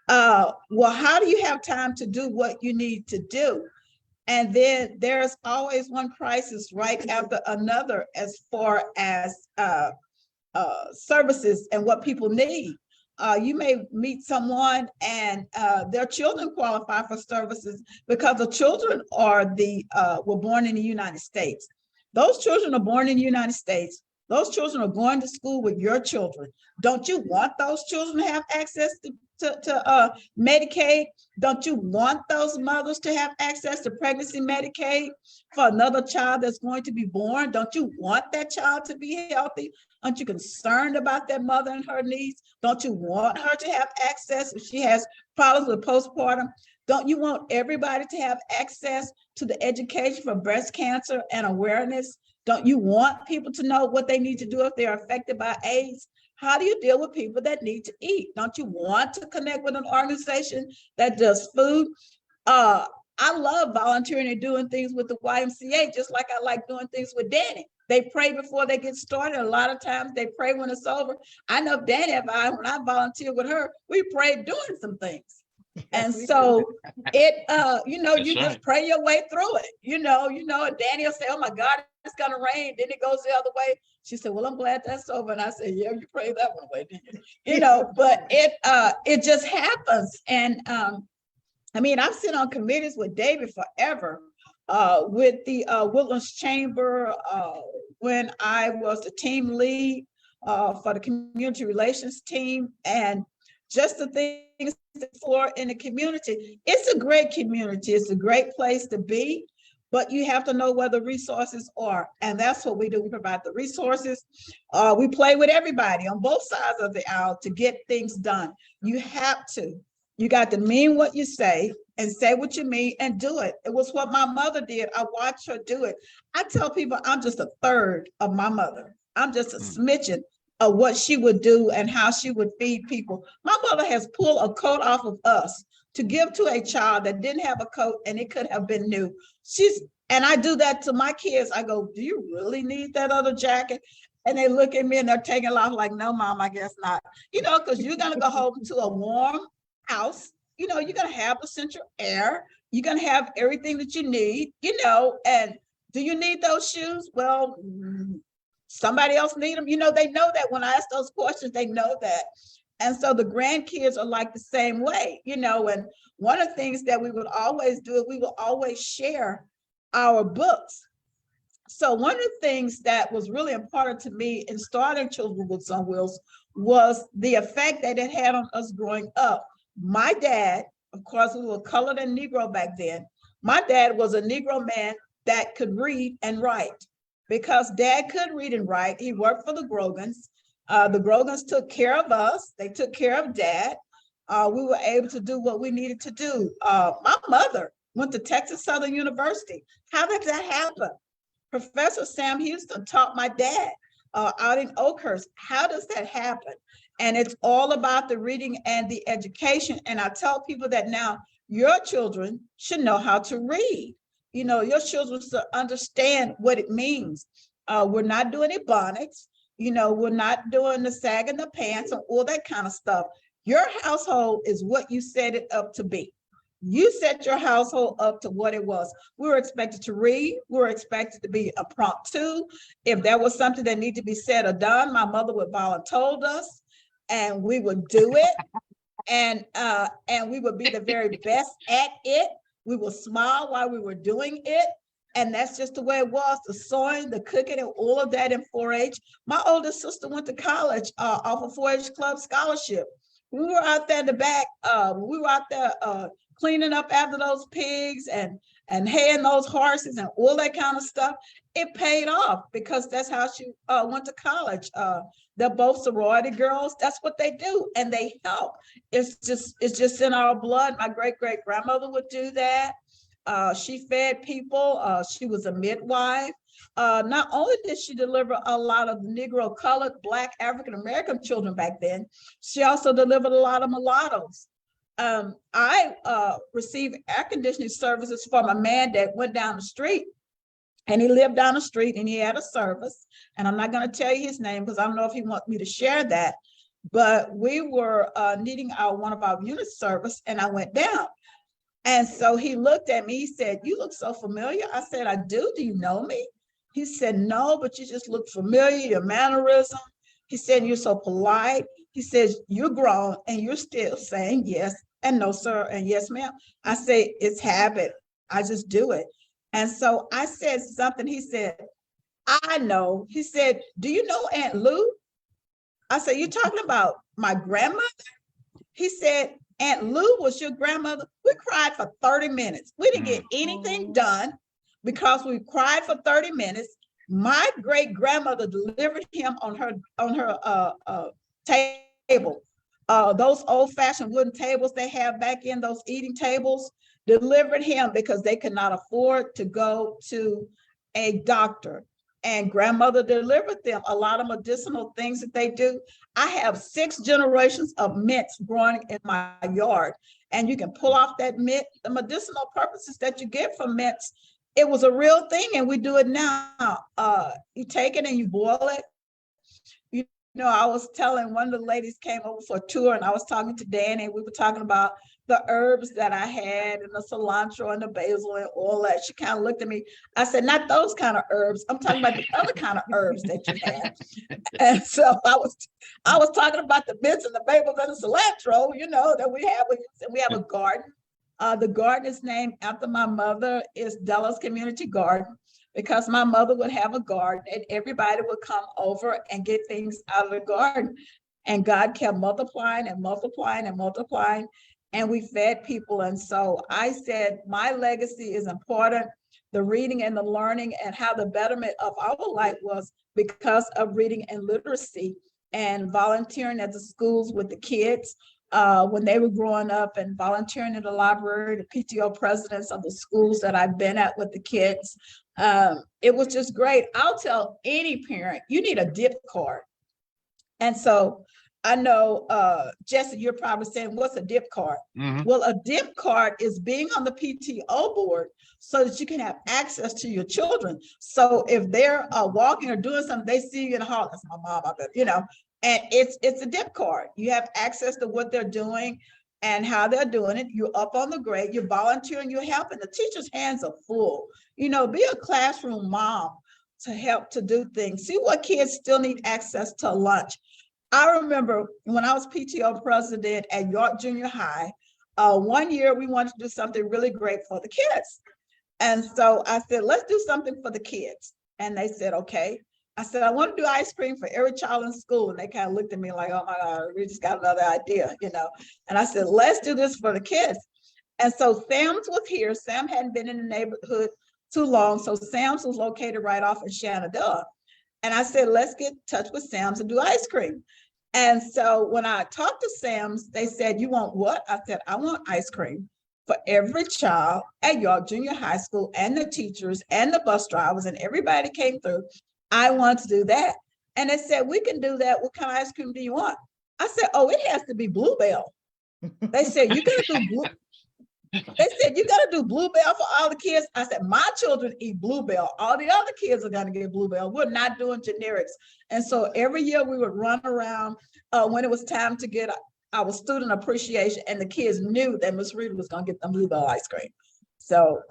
well, how do you have time to do what you need to do? And then there's always one crisis right after another as far as services and what people need. You may meet someone and their children qualify for services because the children were born in the United States. Those children are born in the United States. Those children are going to school with your children. Don't you want those children to have access to Medicaid? Don't you want those mothers to have access to pregnancy Medicaid for another child that's going to be born? Don't you want that child to be healthy? Aren't you concerned about that mother and her needs? Don't you want her to have access if she has problems with postpartum? Don't you want everybody to have access to the education for breast cancer and awareness? Don't you want people to know what they need to do if they're affected by AIDS? How do you deal with people that need to eat? Don't you want to connect with an organization that does food? I love volunteering and doing things with the YMCA, just like I like doing things with Danny. They pray before they get started. A lot of times they pray when it's over. I know Danny, when I volunteer with her, we prayed doing some things. And so it, you just pray your way through it. Danny will say, oh my God, it's gonna rain. Then it goes the other way. She said, well, I'm glad that's over. And I said, yeah, you prayed that one away, didn't you? But it just happens. And I've sat on committees with David forever, with the Woodlands Chamber, when I was the team lead for the community relations team, and just the things for in the community. It's a great community. It's a great place to be, but you have to know where the resources are. And that's what we do. We provide the resources. We play with everybody on both sides of the aisle to get things done. You have to. You got to mean what you say and say what you mean and do it. It was what my mother did. I watched her do it. I tell people I'm just a third of my mother. I'm just a smidgen of what she would do and how she would feed people. My mother has pulled a coat off of us to give to a child that didn't have a coat and it could have been new. And I do that to my kids. I go, do you really need that other jacket? And they look at me and they're taking it off like, no, Mom, I guess not. Because you're gonna go home to a warm house. You're gonna have the central air. You're gonna have everything that you need, and do you need those shoes? Well, somebody else need them. They know that when I ask those questions, they know that. And so the grandkids are like the same way, and one of the things that we would always do, we will always share our books. So one of the things that was really important to me in starting Children with on Wheels was the effect that it had on us growing up. My dad, of course, we were colored and Negro back then. My dad was a Negro man that could read and write. Because Dad could read and write, he worked for the Grogans. The Grogans took care of us. They took care of Dad. We were able to do what we needed to do. My mother went to Texas Southern University. How did that happen? Professor Sam Houston taught my dad out in Oakhurst. How does that happen? And it's all about the reading and the education. And I tell people that now your children should know how to read. Your children should understand what it means. We're not doing Ebonics. We're not doing the sagging the pants and all that kind of stuff. Your household is what you set it up to be. You set your household up to what it was. We were expected to read. We were expected to be impromptu. If there was something that needed to be said or done, my mother would volunteer us, and we would do it. And we would be the very best at it. We would smile while we were doing it. And that's just the way it was, the sewing, the cooking, and all of that in 4-H. My oldest sister went to college off a 4-H club scholarship. We were out there in the back. We were out there cleaning up after those pigs and haying those horses and all that kind of stuff. It paid off because that's how she went to college. They're both sorority girls. That's what they do, and they help. It's just in our blood. My great-great-grandmother would do that. She fed people. She was a midwife. Not only did she deliver a lot of Negro, colored, Black, African-American children back then, she also delivered a lot of mulattoes. I received air conditioning services from a man that went down the street, and he lived down the street, and he had a service. And I'm not going to tell you his name because I don't know if he wants me to share that. But we were needing one of our unit service, and I went down. And so he looked at me. He said, "You look so familiar." I said, "I do. Do you know me?" He said, "No, but you just look familiar, your mannerism." He said, "You're so polite." He says, "You're grown and you're still saying yes and no, sir, and yes, ma'am." I say, "It's habit. I just do it." And so I said something. He said, "I know." He said, "Do you know Aunt Lou?" I said, "You talking about my grandmother?" He said, Aunt Lou was your grandmother. We cried for 30 minutes. We didn't get anything done because we cried for 30 minutes. My great grandmother delivered him on her table. Those old fashioned wooden tables they have back in those eating tables, delivered him because they could not afford to go to a doctor. And grandmother delivered them a lot of medicinal things that they do. I have 6 generations of mints growing in my yard, and you can pull off that mint, the medicinal purposes that you get from mints. It was a real thing, and we do it now. You take it and you boil it. You know, I was telling one of the ladies came over for a tour, and I was talking to Danny, and we were talking about the herbs that I had and the cilantro and the basil and all that. She kind of looked at me. I said, not those kind of herbs. I'm talking about the other kind of herbs that you have. And so I was talking about the mints and the basil and the cilantro, you know, that we have. We have a garden. The garden is named after my mother. It's Della's Community Garden, because my mother would have a garden and everybody would come over and get things out of the garden. And God kept multiplying and multiplying and multiplying, and we fed people. And so I said, my legacy is important. The reading and the learning and how the betterment of our life was because of reading and literacy and volunteering at the schools with the kids. When they were growing up, and volunteering in the library, the PTO presidents of the schools that I've been at with the kids. It was just great. I'll tell any parent, you need a dip card. And so I know, Jesse, you're probably saying, what's a dip card? Mhm. Well, a dip card is being on the PTO board so that you can have access to your children. So if they're walking or doing something, they see you in the hall, that's my mom, I bet, you know, and it's a dip card. You have access to what they're doing and how they're doing it. You're up on the grade, you're volunteering, you're helping. The teacher's hands are full. You know, be a classroom mom to help to do things. See what kids still need access to lunch. I remember when I was PTO president at York Junior High, one year we wanted to do something really great for the kids. And so I said, let's do something for the kids. And they said, okay. I said, I want to do ice cream for every child in school. And they kind of looked at me like, oh my God, we just got another idea, you know. And I said, let's do this for the kids. And so Sam's was here. Sam hadn't been in the neighborhood too long. So Sam's was located right off in Shenandoah. And I said, let's get in touch with Sam's and do ice cream. And so when I talked to Sam's, they said, you want what? I said, I want ice cream for every child at York Junior High School, and the teachers and the bus drivers and everybody came through. I want to do that. And they said, we can do that. What kind of ice cream do you want? I said, oh, it has to be Bluebell. They said, you gotta do blue. They said, you gotta do Bluebell for all the kids. I said, my children eat Bluebell. All the other kids are gonna get Bluebell. We're not doing generics. And so every year we would run around when it was time to get our student appreciation, and the kids knew that Miss Rita was gonna get them Bluebell ice cream. So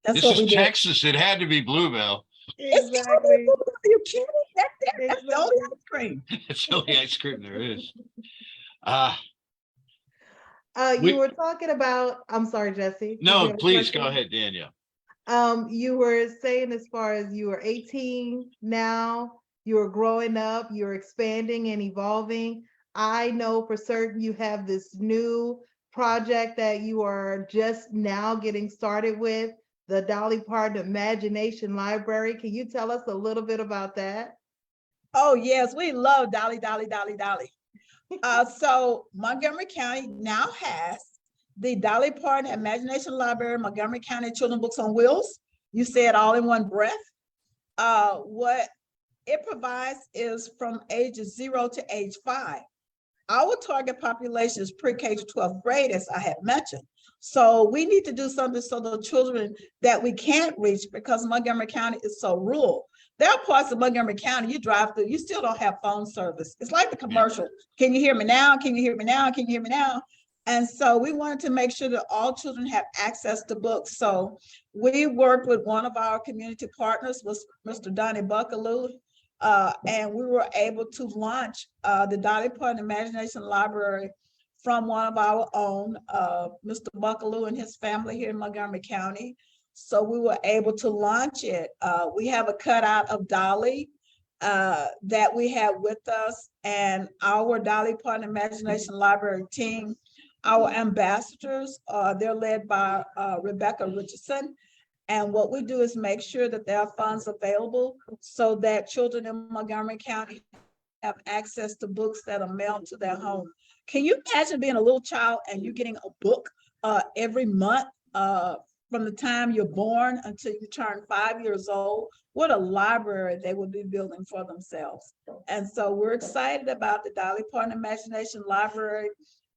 that's This what is we did. Texas. It had to be Bluebell. It's Exactly. Are you kidding? That's the only ice cream. It's the only ice cream there is. You were talking about, I'm sorry, Jesse. Did you No, have a please go question? ahead, Danielle. You were saying, as far as you were 18 now, you were growing up, you're expanding and evolving. I know for certain you have this new project that you are just now getting started with, the Dolly Parton Imagination Library. Can you tell us a little bit about that? Oh, yes, we love Dolly, Dolly, Dolly, Dolly. So Montgomery County now has the Dolly Parton Imagination Library, Montgomery County Children's Books on Wheels. You say it all in one breath. What it provides is from ages 0 to age 5. Our target population is pre-K to 12th grade, as I had mentioned. So we need to do something so the children that we can't reach, because Montgomery County is so rural. There are parts of Montgomery County you drive through, you still don't have phone service. It's like the commercial. Can you hear me now? Can you hear me now? Can you hear me now? And so we wanted to make sure that all children have access to books. So we worked with one of our community partners, was Mr. Donnie Buckaloo, and we were able to launch the Dolly Parton Imagination Library from one of our own, Mr. Buckaloo and his family here in Montgomery County. So we were able to launch it. We have a cutout of Dolly. that we have with us, and our Dolly Parton Imagination Library team, our ambassadors, they're led by Rebecca Richardson. And what we do is make sure that there are funds available so that children in Montgomery County have access to books that are mailed to their home. Can you imagine being a little child and you getting a book every month from the time you're born until you turn 5 years old? What a library they would be building for themselves. And so we're excited about the Dolly Parton Imagination Library,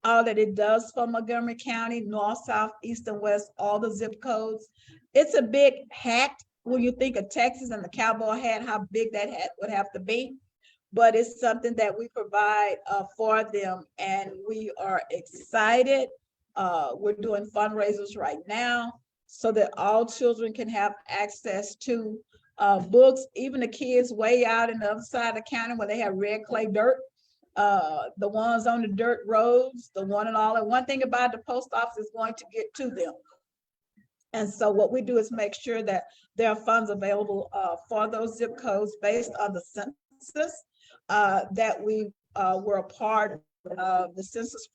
all that it does for Montgomery County, north, south, east, and west, all the zip codes. It's a big hat when you think of Texas and the cowboy hat, how big that hat would have to be. But it's something that we provide for them, and we are excited. We're doing fundraisers right now so that all children can have access to books, even the kids way out in the other side of the county where they have red clay dirt, the ones on the dirt roads, the one and all. And one thing about the post office is going to get to them. And so what we do is make sure that there are funds available for those zip codes based on the census that we were a part of the census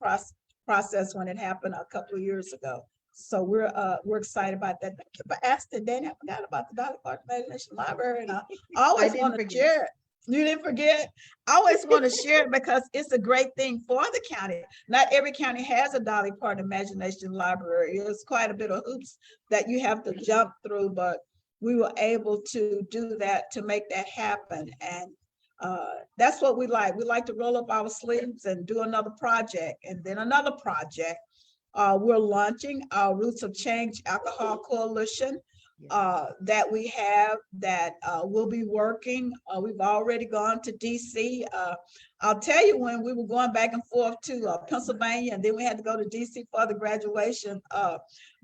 process when it happened a couple of years ago. So we're excited about that. Thank you for asking, Danny. I forgot about the Dolly Parton Imagination Library, and I always want to share it. You didn't forget? I always want to share it because it's a great thing for the county. Not every county has a Dolly Parton Imagination Library. It's quite a bit of hoops that you have to jump through, but we were able to do that, to make that happen. And that's what we like. We like to roll up our sleeves and do another project and then another project. We're launching our Roots of Change Alcohol Coalition that we have that will be working. We've already gone to DC. I'll tell you, when we were going back and forth to Pennsylvania, and then we had to go to DC for the graduation.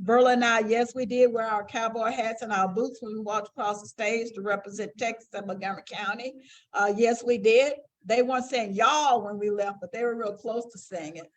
Verla and I, yes, we did wear our cowboy hats and our boots when we walked across the stage to represent Texas and Montgomery County. Yes, we did. They weren't saying y'all when we left, but they were real close to saying it.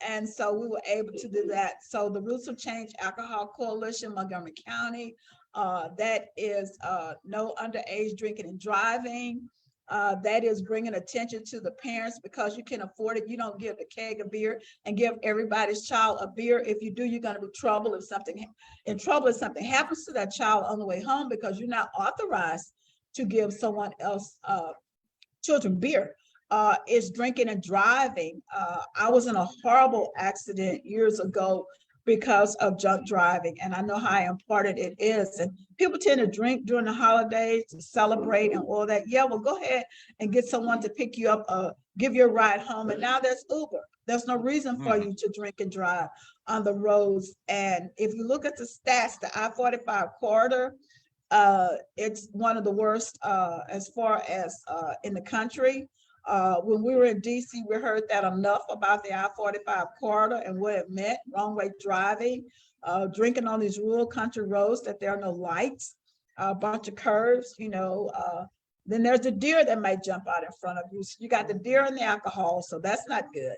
And so we were able to do that. So the Roots of Change Alcohol Coalition, Montgomery County, that is no underage drinking and driving. That is bringing attention to the parents, because you can afford it. You don't give a keg of beer and give everybody's child a beer. If you do, you're going to be in trouble if something happens to that child on the way home, because you're not authorized to give someone else children beer. Is drinking and driving. I was in a horrible accident years ago because of drunk driving, and I know how important it is. And people tend to drink during the holidays to celebrate and all that. Yeah, well, go ahead and get someone to pick you up, give you a ride home. And now there's Uber. There's no reason for you to drink and drive on the roads. And if you look at the stats, the I-45 corridor, it's one of the worst as far as in the country. When we were in DC, we heard that enough about the I-45 corridor and what it meant: wrong way driving, drinking on these rural country roads that there are no lights, a bunch of curves, then there's the deer that might jump out in front of you. So you got the deer and the alcohol, so that's not good.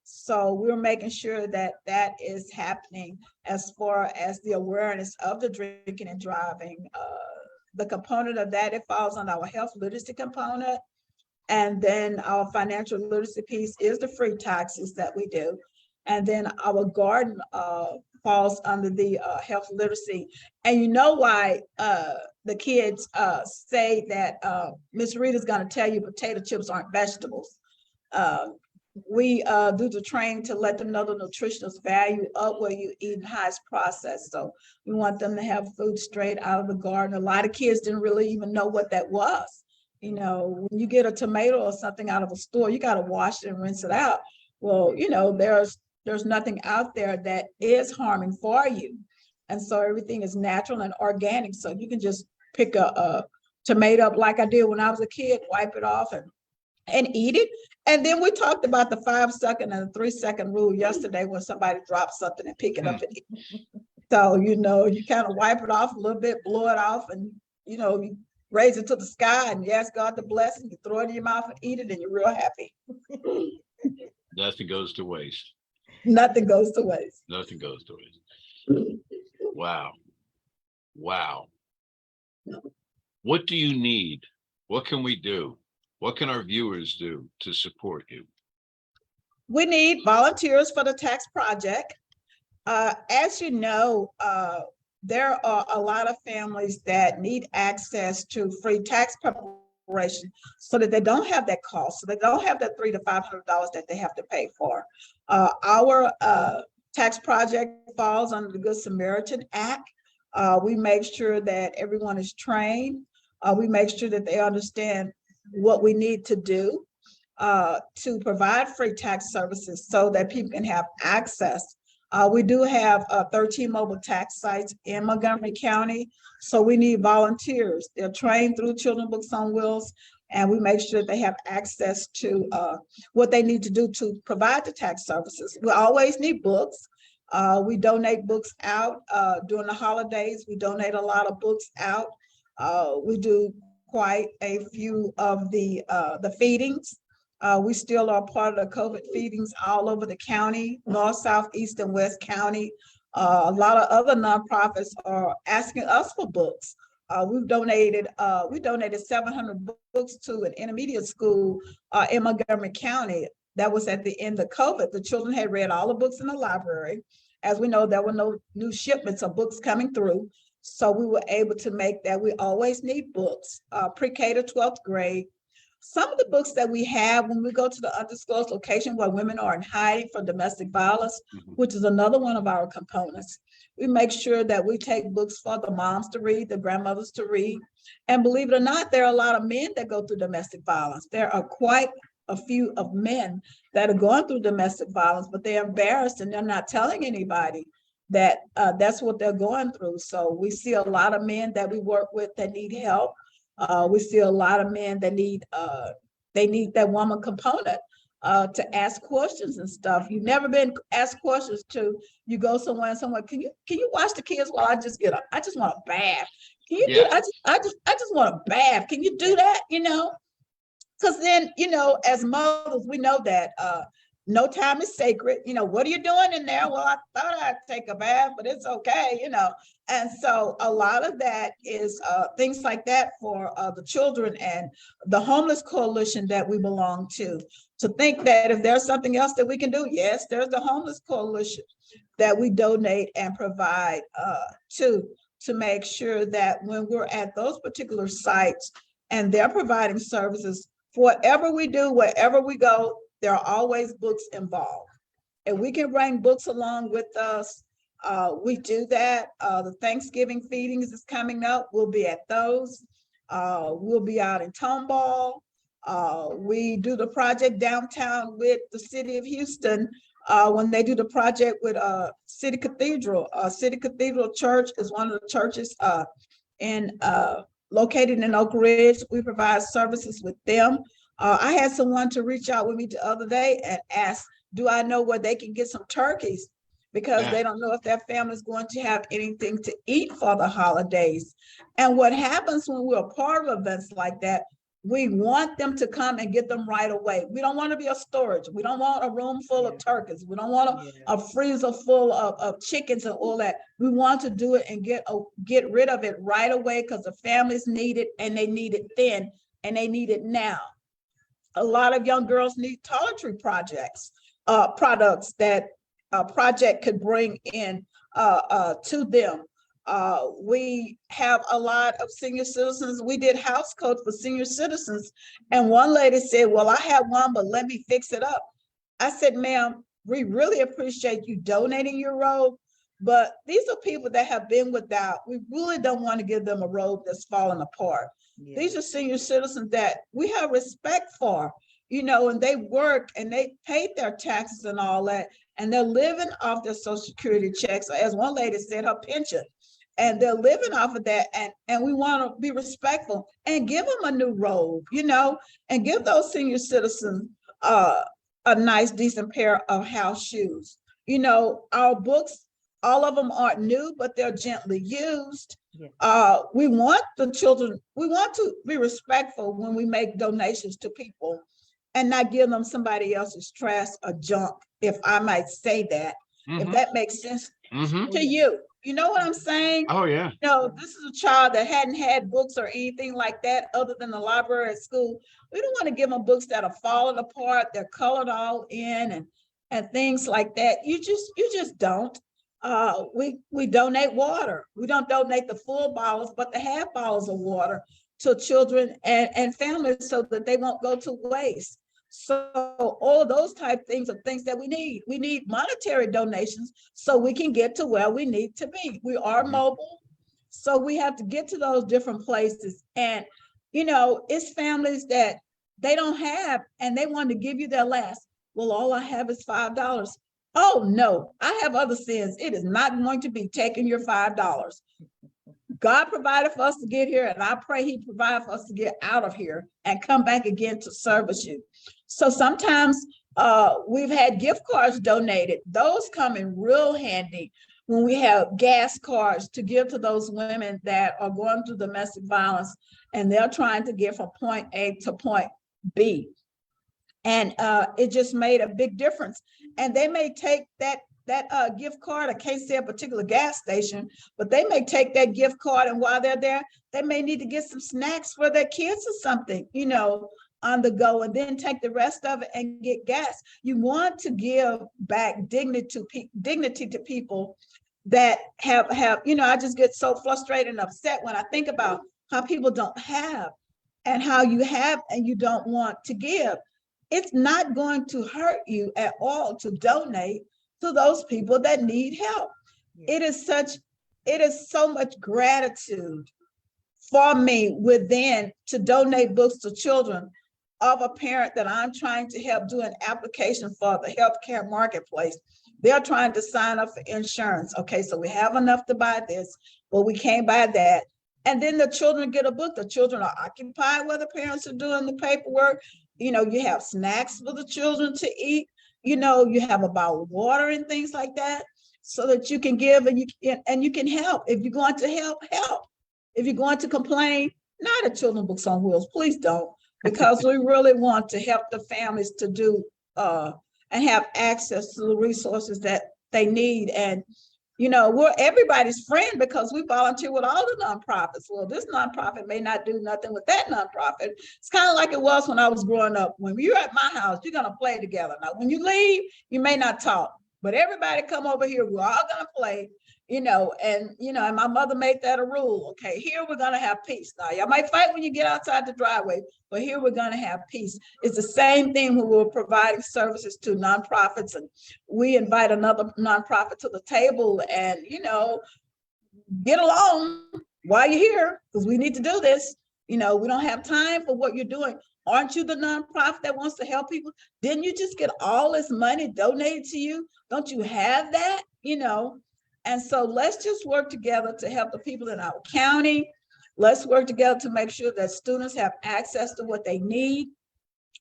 So we're making sure that that is happening as far as the awareness of the drinking and driving. The component of that, it falls on our health literacy component. And then our financial literacy piece is the free taxes that we do. And then our garden falls under the health literacy. And you know why the kids say that Miss Rita's going to tell you potato chips aren't vegetables. We do the training to let them know the nutritional value of what you eat and how it's processed. So we want them to have food straight out of the garden. A lot of kids didn't really even know what that was. When you get a tomato or something out of a store, you got to wash it and rinse it out. Well, there's nothing out there that is harming for you. And so everything is natural and organic. So you can just pick a tomato up like I did when I was a kid, wipe it off and eat it. And then we talked about the 5-second and the 3-second rule yesterday when somebody drops something and pick it up and eat it. So, you kind of wipe it off a little bit, blow it off, and, you raise it to the sky and you ask God to bless it. You throw it in your mouth and eat it, and you're real happy. Nothing goes to waste. Nothing goes to waste. Nothing goes to waste. Wow. What do you need What can we do? What can our viewers do to support you? We need volunteers for the tax project. As you know, there are a lot of families that need access to free tax preparation so that they don't have that cost, so they don't have that $300 to $500 that they have to pay for. Our tax project falls under the Good Samaritan Act. We make sure that everyone is trained. We make sure that they understand what we need to do to provide free tax services so that people can have access. We do have 13 mobile tax sites in Montgomery County, so we need volunteers. They're trained through Children's Books on Wheels, and we make sure they have access to what they need to do to provide the tax services. We always need books. We donate books out during the holidays. We donate a lot of books out. We do quite a few of the feedings. We still are part of the COVID feedings all over the county, north, south, east, and west county. A lot of other nonprofits are asking us for books. We donated 700 books to an intermediate school in Montgomery County. That was at the end of COVID. The children had read all the books in the library. As we know, there were no new shipments of books coming through. So we were able to make that. We always need books, pre-K to 12th grade. Some of the books that we have when we go to the undisclosed location where women are in hiding from domestic violence, which is another one of our components, we make sure that we take books for the moms to read, the grandmothers to read. And believe it or not, there are a lot of men that go through domestic violence. There are quite a few of men that are going through domestic violence, but they're embarrassed and they're not telling anybody that that's what they're going through. So we see a lot of men that we work with that need help. We see a lot of men that need that woman component to ask questions and stuff. You've never been asked questions to, you go somewhere and someone, can you watch the kids while I just want a bath? Can you do, I just want a bath. Can you do that? You know, because then, you know, as mothers, we know that no time is sacred. You know, what are you doing in there? Well, I thought I'd take a bath, but it's okay, you know. And so a lot of that is things like that for the children and the homeless coalition that we belong to think that if there's something else that we can do, yes, there's the homeless coalition that we donate and provide to make sure that when we're at those particular sites and they're providing services, whatever we do, wherever we go, there are always books involved. And we can bring books along with us. We do that. The Thanksgiving feedings is coming up. We'll be at those. We'll be out in Tomball. We do the project downtown with the city of Houston when they do the project with City Cathedral. City Cathedral Church is one of the churches located in Oak Ridge. We provide services with them. I had someone to reach out with me the other day and ask, do I know where they can get some turkeys? Because they don't know if their family is going to have anything to eat for the holidays. And what happens when we're a part of events like that, we want them to come and get them right away. We don't want to be a storage. We don't want a room full of turkeys. We don't want a freezer full of chickens and all that. We want to do it and get rid of it right away because the families need it and they need it then and they need it now. A lot of young girls need toiletry products that a project could bring in to them. We have a lot of senior citizens. We did house codes for senior citizens. And one lady said, well, I have one, but let me fix it up. I said, ma'am, we really appreciate you donating your robe, but these are people that have been without. We really don't want to give them a robe that's falling apart. Yeah. These are senior citizens that we have respect for, you know, and they work and they paid their taxes and all that, and they're living off their Social Security checks, as one lady said, her pension, and they're living off of that. And we want to be respectful and give them a new robe, you know, and give those senior citizens a nice, decent pair of house shoes. You know, our books, all of them aren't new, but they're gently used. Yeah. We want the children, we want to be respectful when we make donations to people and not give them somebody else's trash or junk, if I might say that, if that makes sense to you. You know what I'm saying? Oh, yeah. No, this is a child that hadn't had books or anything like that other than the library at school. We don't want to give them books that are falling apart, they're colored all in and things like that. You just don't. We donate water. We don't donate the full bottles, but the half bottles of water to children and families so that they won't go to waste. So all those type things are things that we need. We need monetary donations so we can get to where we need to be. We are mobile, so we have to get to those different places. And, it's families that they don't have and they want to give you their last. Well, all I have is $5. Oh, no, I have other sins. It is not going to be taking your $5. God provided for us to get here, and I pray he provided for us to get out of here and come back again to service you. So sometimes we've had gift cards donated. Those come in real handy when we have gas cards to give to those women that are going through domestic violence and they're trying to get from point A to point B. And it just made a big difference. And they may take that gift card, I can't say a particular gas station, but they may take that gift card, and while they're there, they may need to get some snacks for their kids or something, on the go, and then take the rest of it and get gas. You want to give back dignity to people that have, I just get so frustrated and upset when I think about how people don't have and how you have and you don't want to give. It's not going to hurt you at all to donate to those people that need help. Yeah. It is so much gratitude for me within to donate books to children of a parent that I'm trying to help do an application for the healthcare marketplace. They're trying to sign up for insurance. Okay, so we have enough to buy this, but we can't buy that. And then the children get a book. The children are occupied while the parents are doing the paperwork. You have snacks for the children to eat. You have a bottle of water and things like that, so that you can give and you can help. If you're going to help. If you're going to complain, not at Children's Books on Wheels, please don't, because we really want to help the families to do and have access to the resources that they need. And we're everybody's friend because we volunteer with all the nonprofits. Well, this nonprofit may not do nothing with that nonprofit. It's kind of like it was when I was growing up. When you're at my house, you're going to play together. Now, when you leave, you may not talk, but everybody come over here. We're all going to play, and my mother made that a rule. Okay, here we're going to have peace. Now, y'all might fight when you get outside the driveway, but here we're going to have peace. It's the same thing when we're providing services to nonprofits, and we invite another nonprofit to the table and, get along while you're here, because we need to do this. We don't have time for what you're doing. Aren't you the nonprofit that wants to help people? Didn't you just get all this money donated to you? Don't you have that? And so let's just work together to help the people in our county. Let's work together to make sure that students have access to what they need.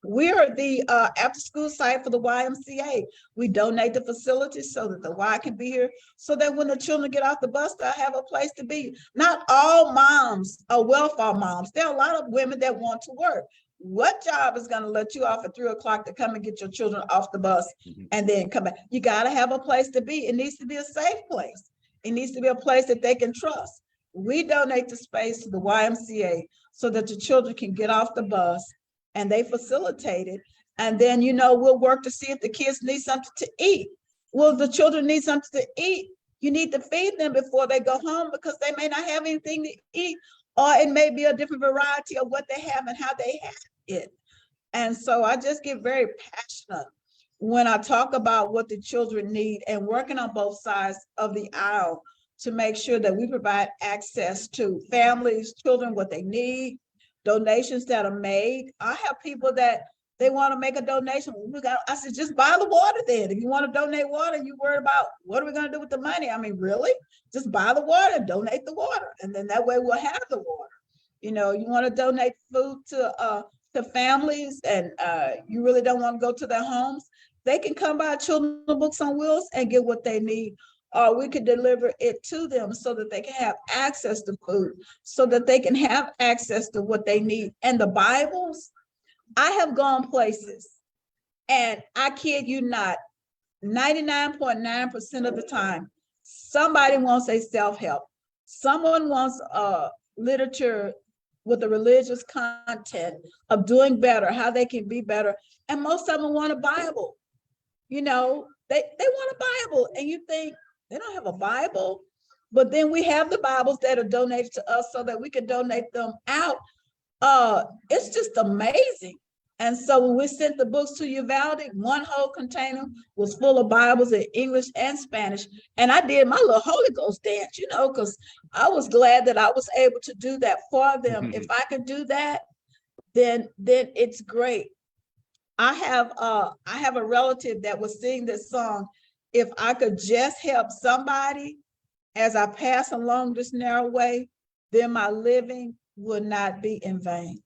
We are the after-school site for the YMCA. We donate the facilities so that the Y can be here, so that when the children get off the bus, they'll have a place to be. Not all moms are welfare moms. There are a lot of women that want to work. What job is going to let you off at 3 o'clock to come and get your children off the bus and then come back? You got to have a place to be. It needs to be a safe place. It needs to be a place that they can trust. We donate the space to the YMCA so that the children can get off the bus, and they facilitate it. And then, we'll work to see if the kids need something to eat. Well, the children need something to eat. You need to feed them before they go home, because they may not have anything to eat, or it may be a different variety of what they have and how they have it. And so I just get very passionate when I talk about what the children need, and working on both sides of the aisle to make sure that we provide access to families, children, what they need, donations that are made. I have people that they want to make a donation. I said, just buy the water then. If you want to donate water, you worry about what are we going to do with the money? I mean, really? Just buy the water and donate the water. And then that way we'll have the water. You want to donate food to families, and you really don't want to go to their homes. They can come by Children's Books on Wheels and get what they need. Or we could deliver it to them so that they can have access to food, so that they can have access to what they need. And the Bibles, I have gone places, and I kid you not, 99.9% of the time, Somebody wants a self-help. Someone wants literature with the religious content of doing better, how they can be better. And most of them want a Bible. You know, they want a Bible, and you think they don't have a Bible, but then we have the Bibles that are donated to us so that we can donate them out. It's just amazing. And so when we sent the books to Uvalde, one whole container was full of Bibles in English and Spanish. And I did my little Holy Ghost dance, you know, because I was glad that I was able to do that for them. If I could do that, then it's great. I have a relative that was singing this song. If I could just help somebody as I pass along this narrow way, then my living would not be in vain.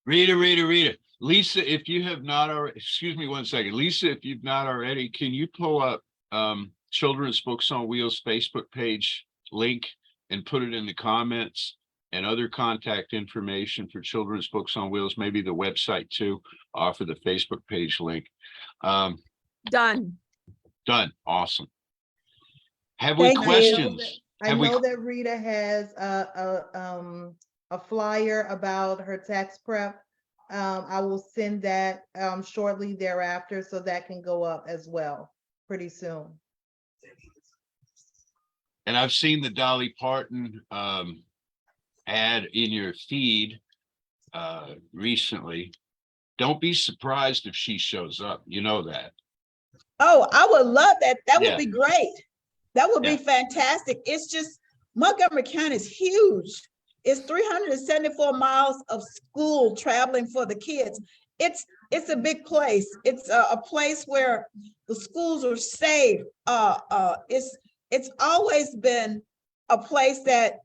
Rita. Lisa, if you have not already, excuse me one second. Lisa, if you've not already, can you pull up Children's Books on Wheels Facebook page link and put it in the comments, and other contact information for Children's Books on Wheels, maybe the website too, for the Facebook page link. Done. Done. Awesome. Have we Thank you. questions? I Have we- know that Rita has a flyer about her tax prep. I will send that shortly thereafter, so that can go up as well pretty soon. And I've seen the Dolly Parton ad in your feed recently. Don't be surprised if she shows up. You know that. Oh, I would love that. That would Yeah. be great. That would Yeah. be fantastic. It's just Montgomery County is huge. It's 374 miles of school traveling for the kids. It's a big place. It's a place where the schools are safe. It's always been a place that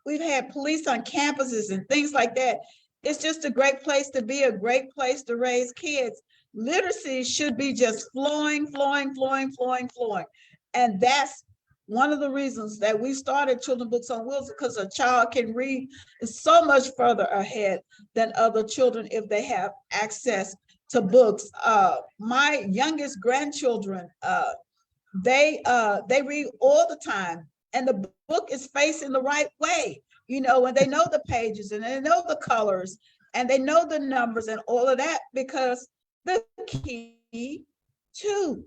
we've had police on campuses and things like that. It's just a great place to be, a great place to raise kids. Literacy should be just flowing. And that's one of the reasons that we started Children's Books on Wheels, because a child can read so much further ahead than other children if they have access to books. My youngest grandchildren, they read all the time, and the book is facing the right way, you know, and they know the pages and they know the colors and they know the numbers and all of that, because the key to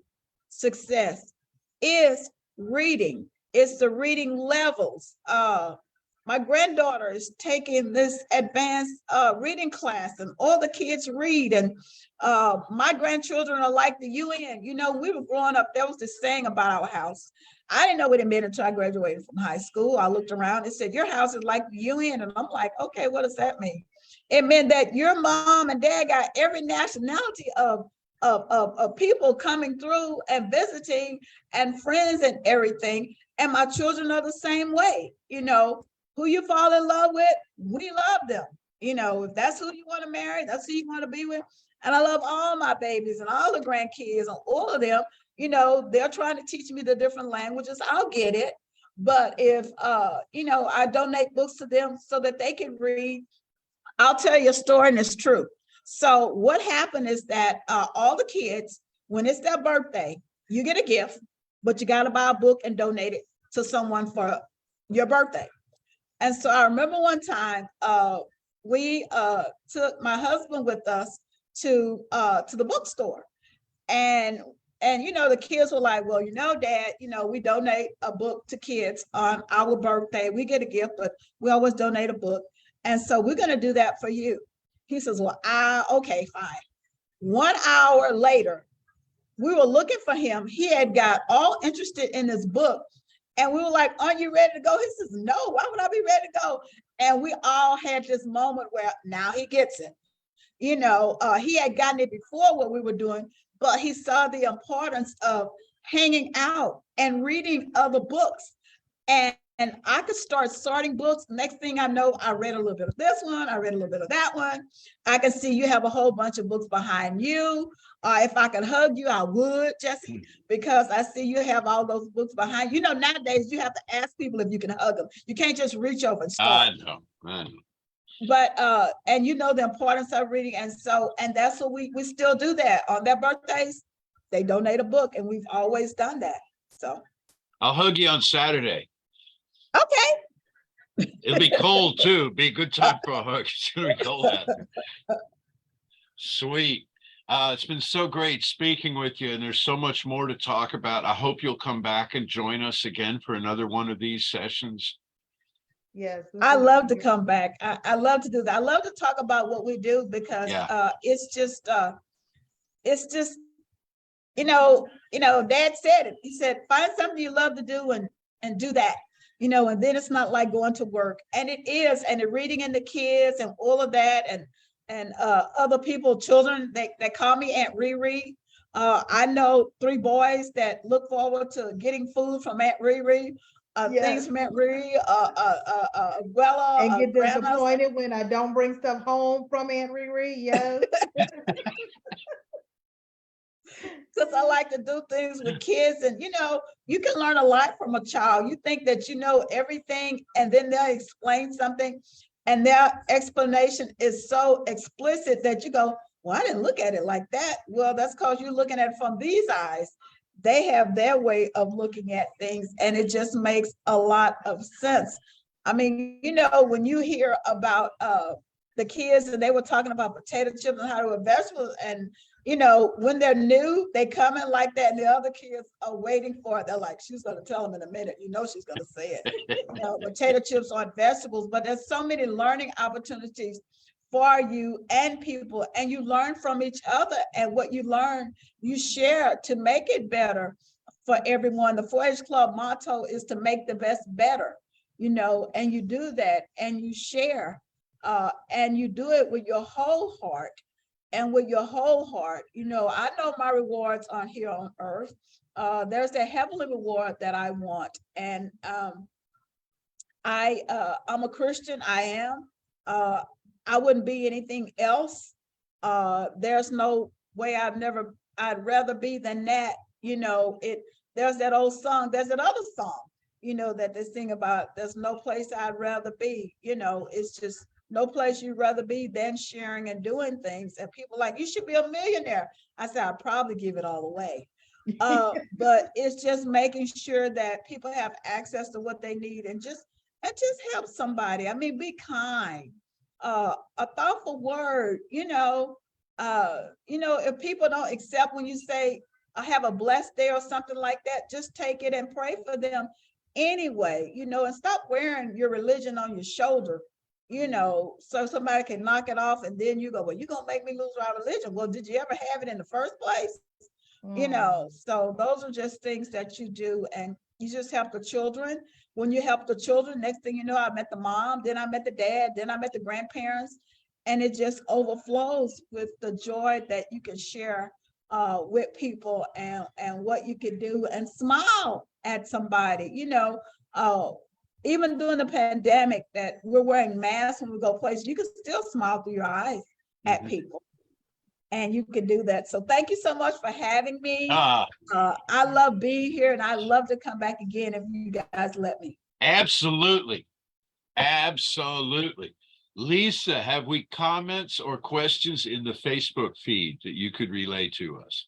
success is reading. It's the reading levels. My granddaughter is taking this advanced reading class, and all the kids read, and my grandchildren are like the UN. You know, we were growing up, there was this saying about our house. I didn't know what it meant until I graduated from high school. I looked around and said, your house is like the UN. And I'm like, okay, what does that mean? It meant that your mom and dad got every nationality of people coming through and visiting, and friends and everything. And my children are the same way. You know, who you fall in love with, we love them. You know, if that's who you want to marry, that's who you want to be with. And I love all my babies and all the grandkids and all of them. You know, they're trying to teach me the different languages. I'll get it. But if, you know, I donate books to them so that they can read, I'll tell you a story, and it's true. So what happened is that all the kids, when it's their birthday, you get a gift, but you got to buy a book and donate it to someone for your birthday. And so I remember one time we took my husband with us to the bookstore, and you know, the kids were like, well, you know, Dad, you know, we donate a book to kids on our birthday. We get a gift, but we always donate a book. And so we're going to do that for you. He says, well, okay, fine. 1 hour later, we were looking for him. He had got all interested in this book. And we were like, aren't you ready to go? He says, no, why would I be ready to go? And we all had this moment where now he gets it. You know, he had gotten it before what we were doing, but he saw the importance of hanging out and reading other books. And I could start sorting books. Next thing I know, I read a little bit of this one. I read a little bit of that one. I can see you have a whole bunch of books behind you. If I could hug you, I would, Jesse, because I see you have all those books behind you. You know, nowadays you have to ask people if you can hug them. You can't just reach over and start. I know. but and you know the importance of reading, and that's what we still do that on their birthdays. They donate a book, and we've always done that. So I'll hug you on Saturday. okay. It'll be cold too. Be a good time for a hug. It's gonna be cold out there. Sweet. It's been so great speaking with you, and there's so much more to talk about. I hope you'll come back and join us again for another one of these sessions. Yes. I love to come back. I love to do that. I love to talk about what we do because it's just Dad said it. He said, find something you love to do and do that. And then it's not like going to work. And it is, and the reading in the kids and all of that, and other people, children, they call me Aunt Riri. I know 3 boys that look forward to getting food from Aunt Riri. Things from Aunt Riri, Abuela, and get grandmas. disappointed when I don't bring stuff home from Aunt Riri. Yes. Because I like to do things with kids, and you can learn a lot from a child. You think that you know everything, and then they'll explain something, and their explanation is so explicit that you go, well, I didn't look at it like that. Well, that's because you're looking at it from these eyes. They have their way of looking at things, and it just makes a lot of sense. I mean, when you hear about the kids, and they were talking about potato chips and how to do vegetables, and when they're new, they come in like that, and the other kids are waiting for it. They're like, she's going to tell them in a minute. She's going to say it. Potato chips aren't vegetables, but there's so many learning opportunities for you and people, and you learn from each other, and what you learn, you share to make it better for everyone. The 4-H Club motto is to make the best better, and you do that, and you share, and you do it with your whole heart. And with your whole heart, I know my rewards are here on earth. There's a heavenly reward that I want. And I'm a Christian. I am. I wouldn't be anything else. There's no way I'd rather be than that. There's that old song, there's that other song, that they sing about, there's no place I'd rather be. It's just no place you'd rather be than sharing and doing things. And people like, you should be a millionaire. I said, I'd probably give it all away. But it's just making sure that people have access to what they need, and just help somebody. I mean, be kind. A thoughtful word, if people don't accept when you say, I have a blessed day or something like that, just take it and pray for them anyway, and stop wearing your religion on your shoulder, so somebody can knock it off, and then you go, well, you're going to make me lose my religion. Well, did you ever have it in the first place? So those are just things that you do, and you just help the children. When you help the children, next thing you know, I met the mom, then I met the dad, then I met the grandparents, and it just overflows with the joy that you can share with people, and what you can do, and smile at somebody. Even during the pandemic that we're wearing masks when we go places, you can still smile through your eyes at people. And you can do that. So thank you so much for having me. I love being here, and I love to come back again if you guys let me. Absolutely. Absolutely. Lisa, have we comments or questions in the Facebook feed that you could relay to us?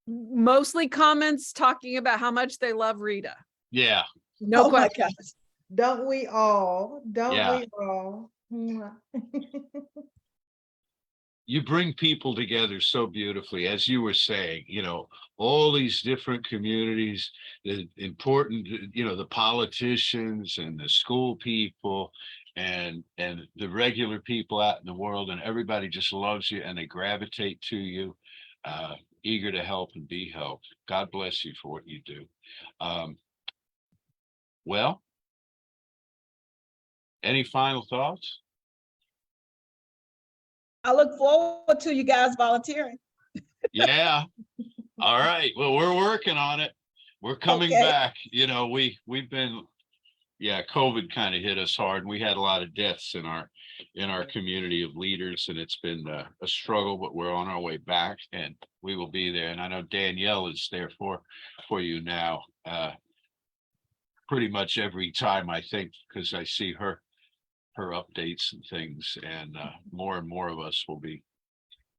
Mostly comments talking about how much they love Rita. Yeah. No my question. gosh. Don't we all? Don't Yeah. we all? You bring people together so beautifully, as you were saying, all these different communities, the important, the politicians and the school people and the regular people out in the world, and everybody just loves you, and they gravitate to you, eager to help and be helped. God bless you for what you do. Well, any final thoughts? I look forward to you guys volunteering. Yeah. All right. Well, we're working on it. We're coming back. We've been, COVID kind of hit us hard, and we had a lot of deaths in our community of leaders, and it's been a struggle, but we're on our way back, and we will be there. And I know Danielle is there for you now, pretty much every time, I think, because I see her her updates and things, and more of us will be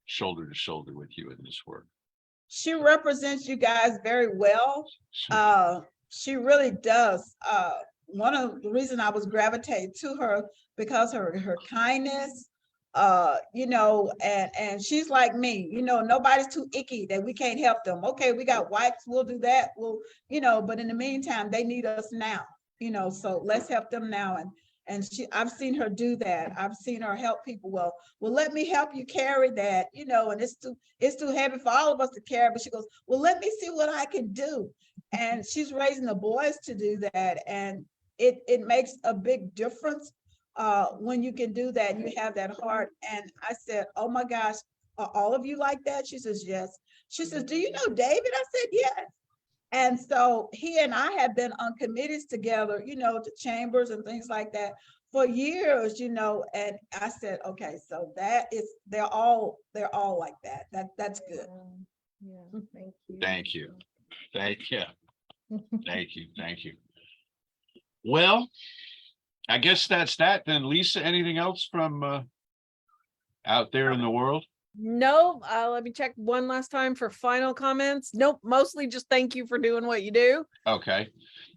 shoulder to shoulder with you in this work. She represents you guys very well. She really does. One of the reasons I was gravitated to her because her kindness, you know, and she's like me, you know, nobody's too icky that we can't help them. Okay, we got wipes, we'll do that. We'll, you know, but in the meantime, they need us now, you know, so let's help them now. And I've seen her do that. I've seen her help people. Well, let me help you carry that, you know, and it's too heavy for all of us to carry. But she goes, well, let me see what I can do. And she's raising the boys to do that. And it makes a big difference when you can do that. You have that heart. And I said, oh my gosh, are all of you like that? She says, yes. She says, do you know David? I said, yes. And so he and I have been on committees together, you know, to chambers and things like that for years, you know, and I said, okay, so they're all like that. That's good. Yeah, thank you. Thank you. Thank you. Thank you. Thank you. Well, I guess that's that then. Lisa, anything else from out there in the world? No, let me check one last time for final comments. Nope, mostly just thank you for doing what you do. Okay.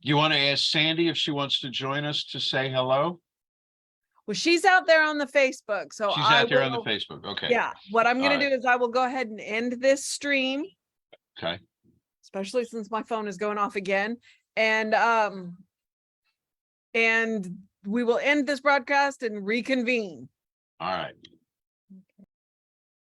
You want to ask Sandy if she wants to join us to say hello? Well, she's out there on the Facebook, so She's out there on the Facebook. Okay. Yeah, what I'm All gonna right. do is I will go ahead and end this stream, Okay. especially since my phone is going off again. And we will end this broadcast and reconvene. All right.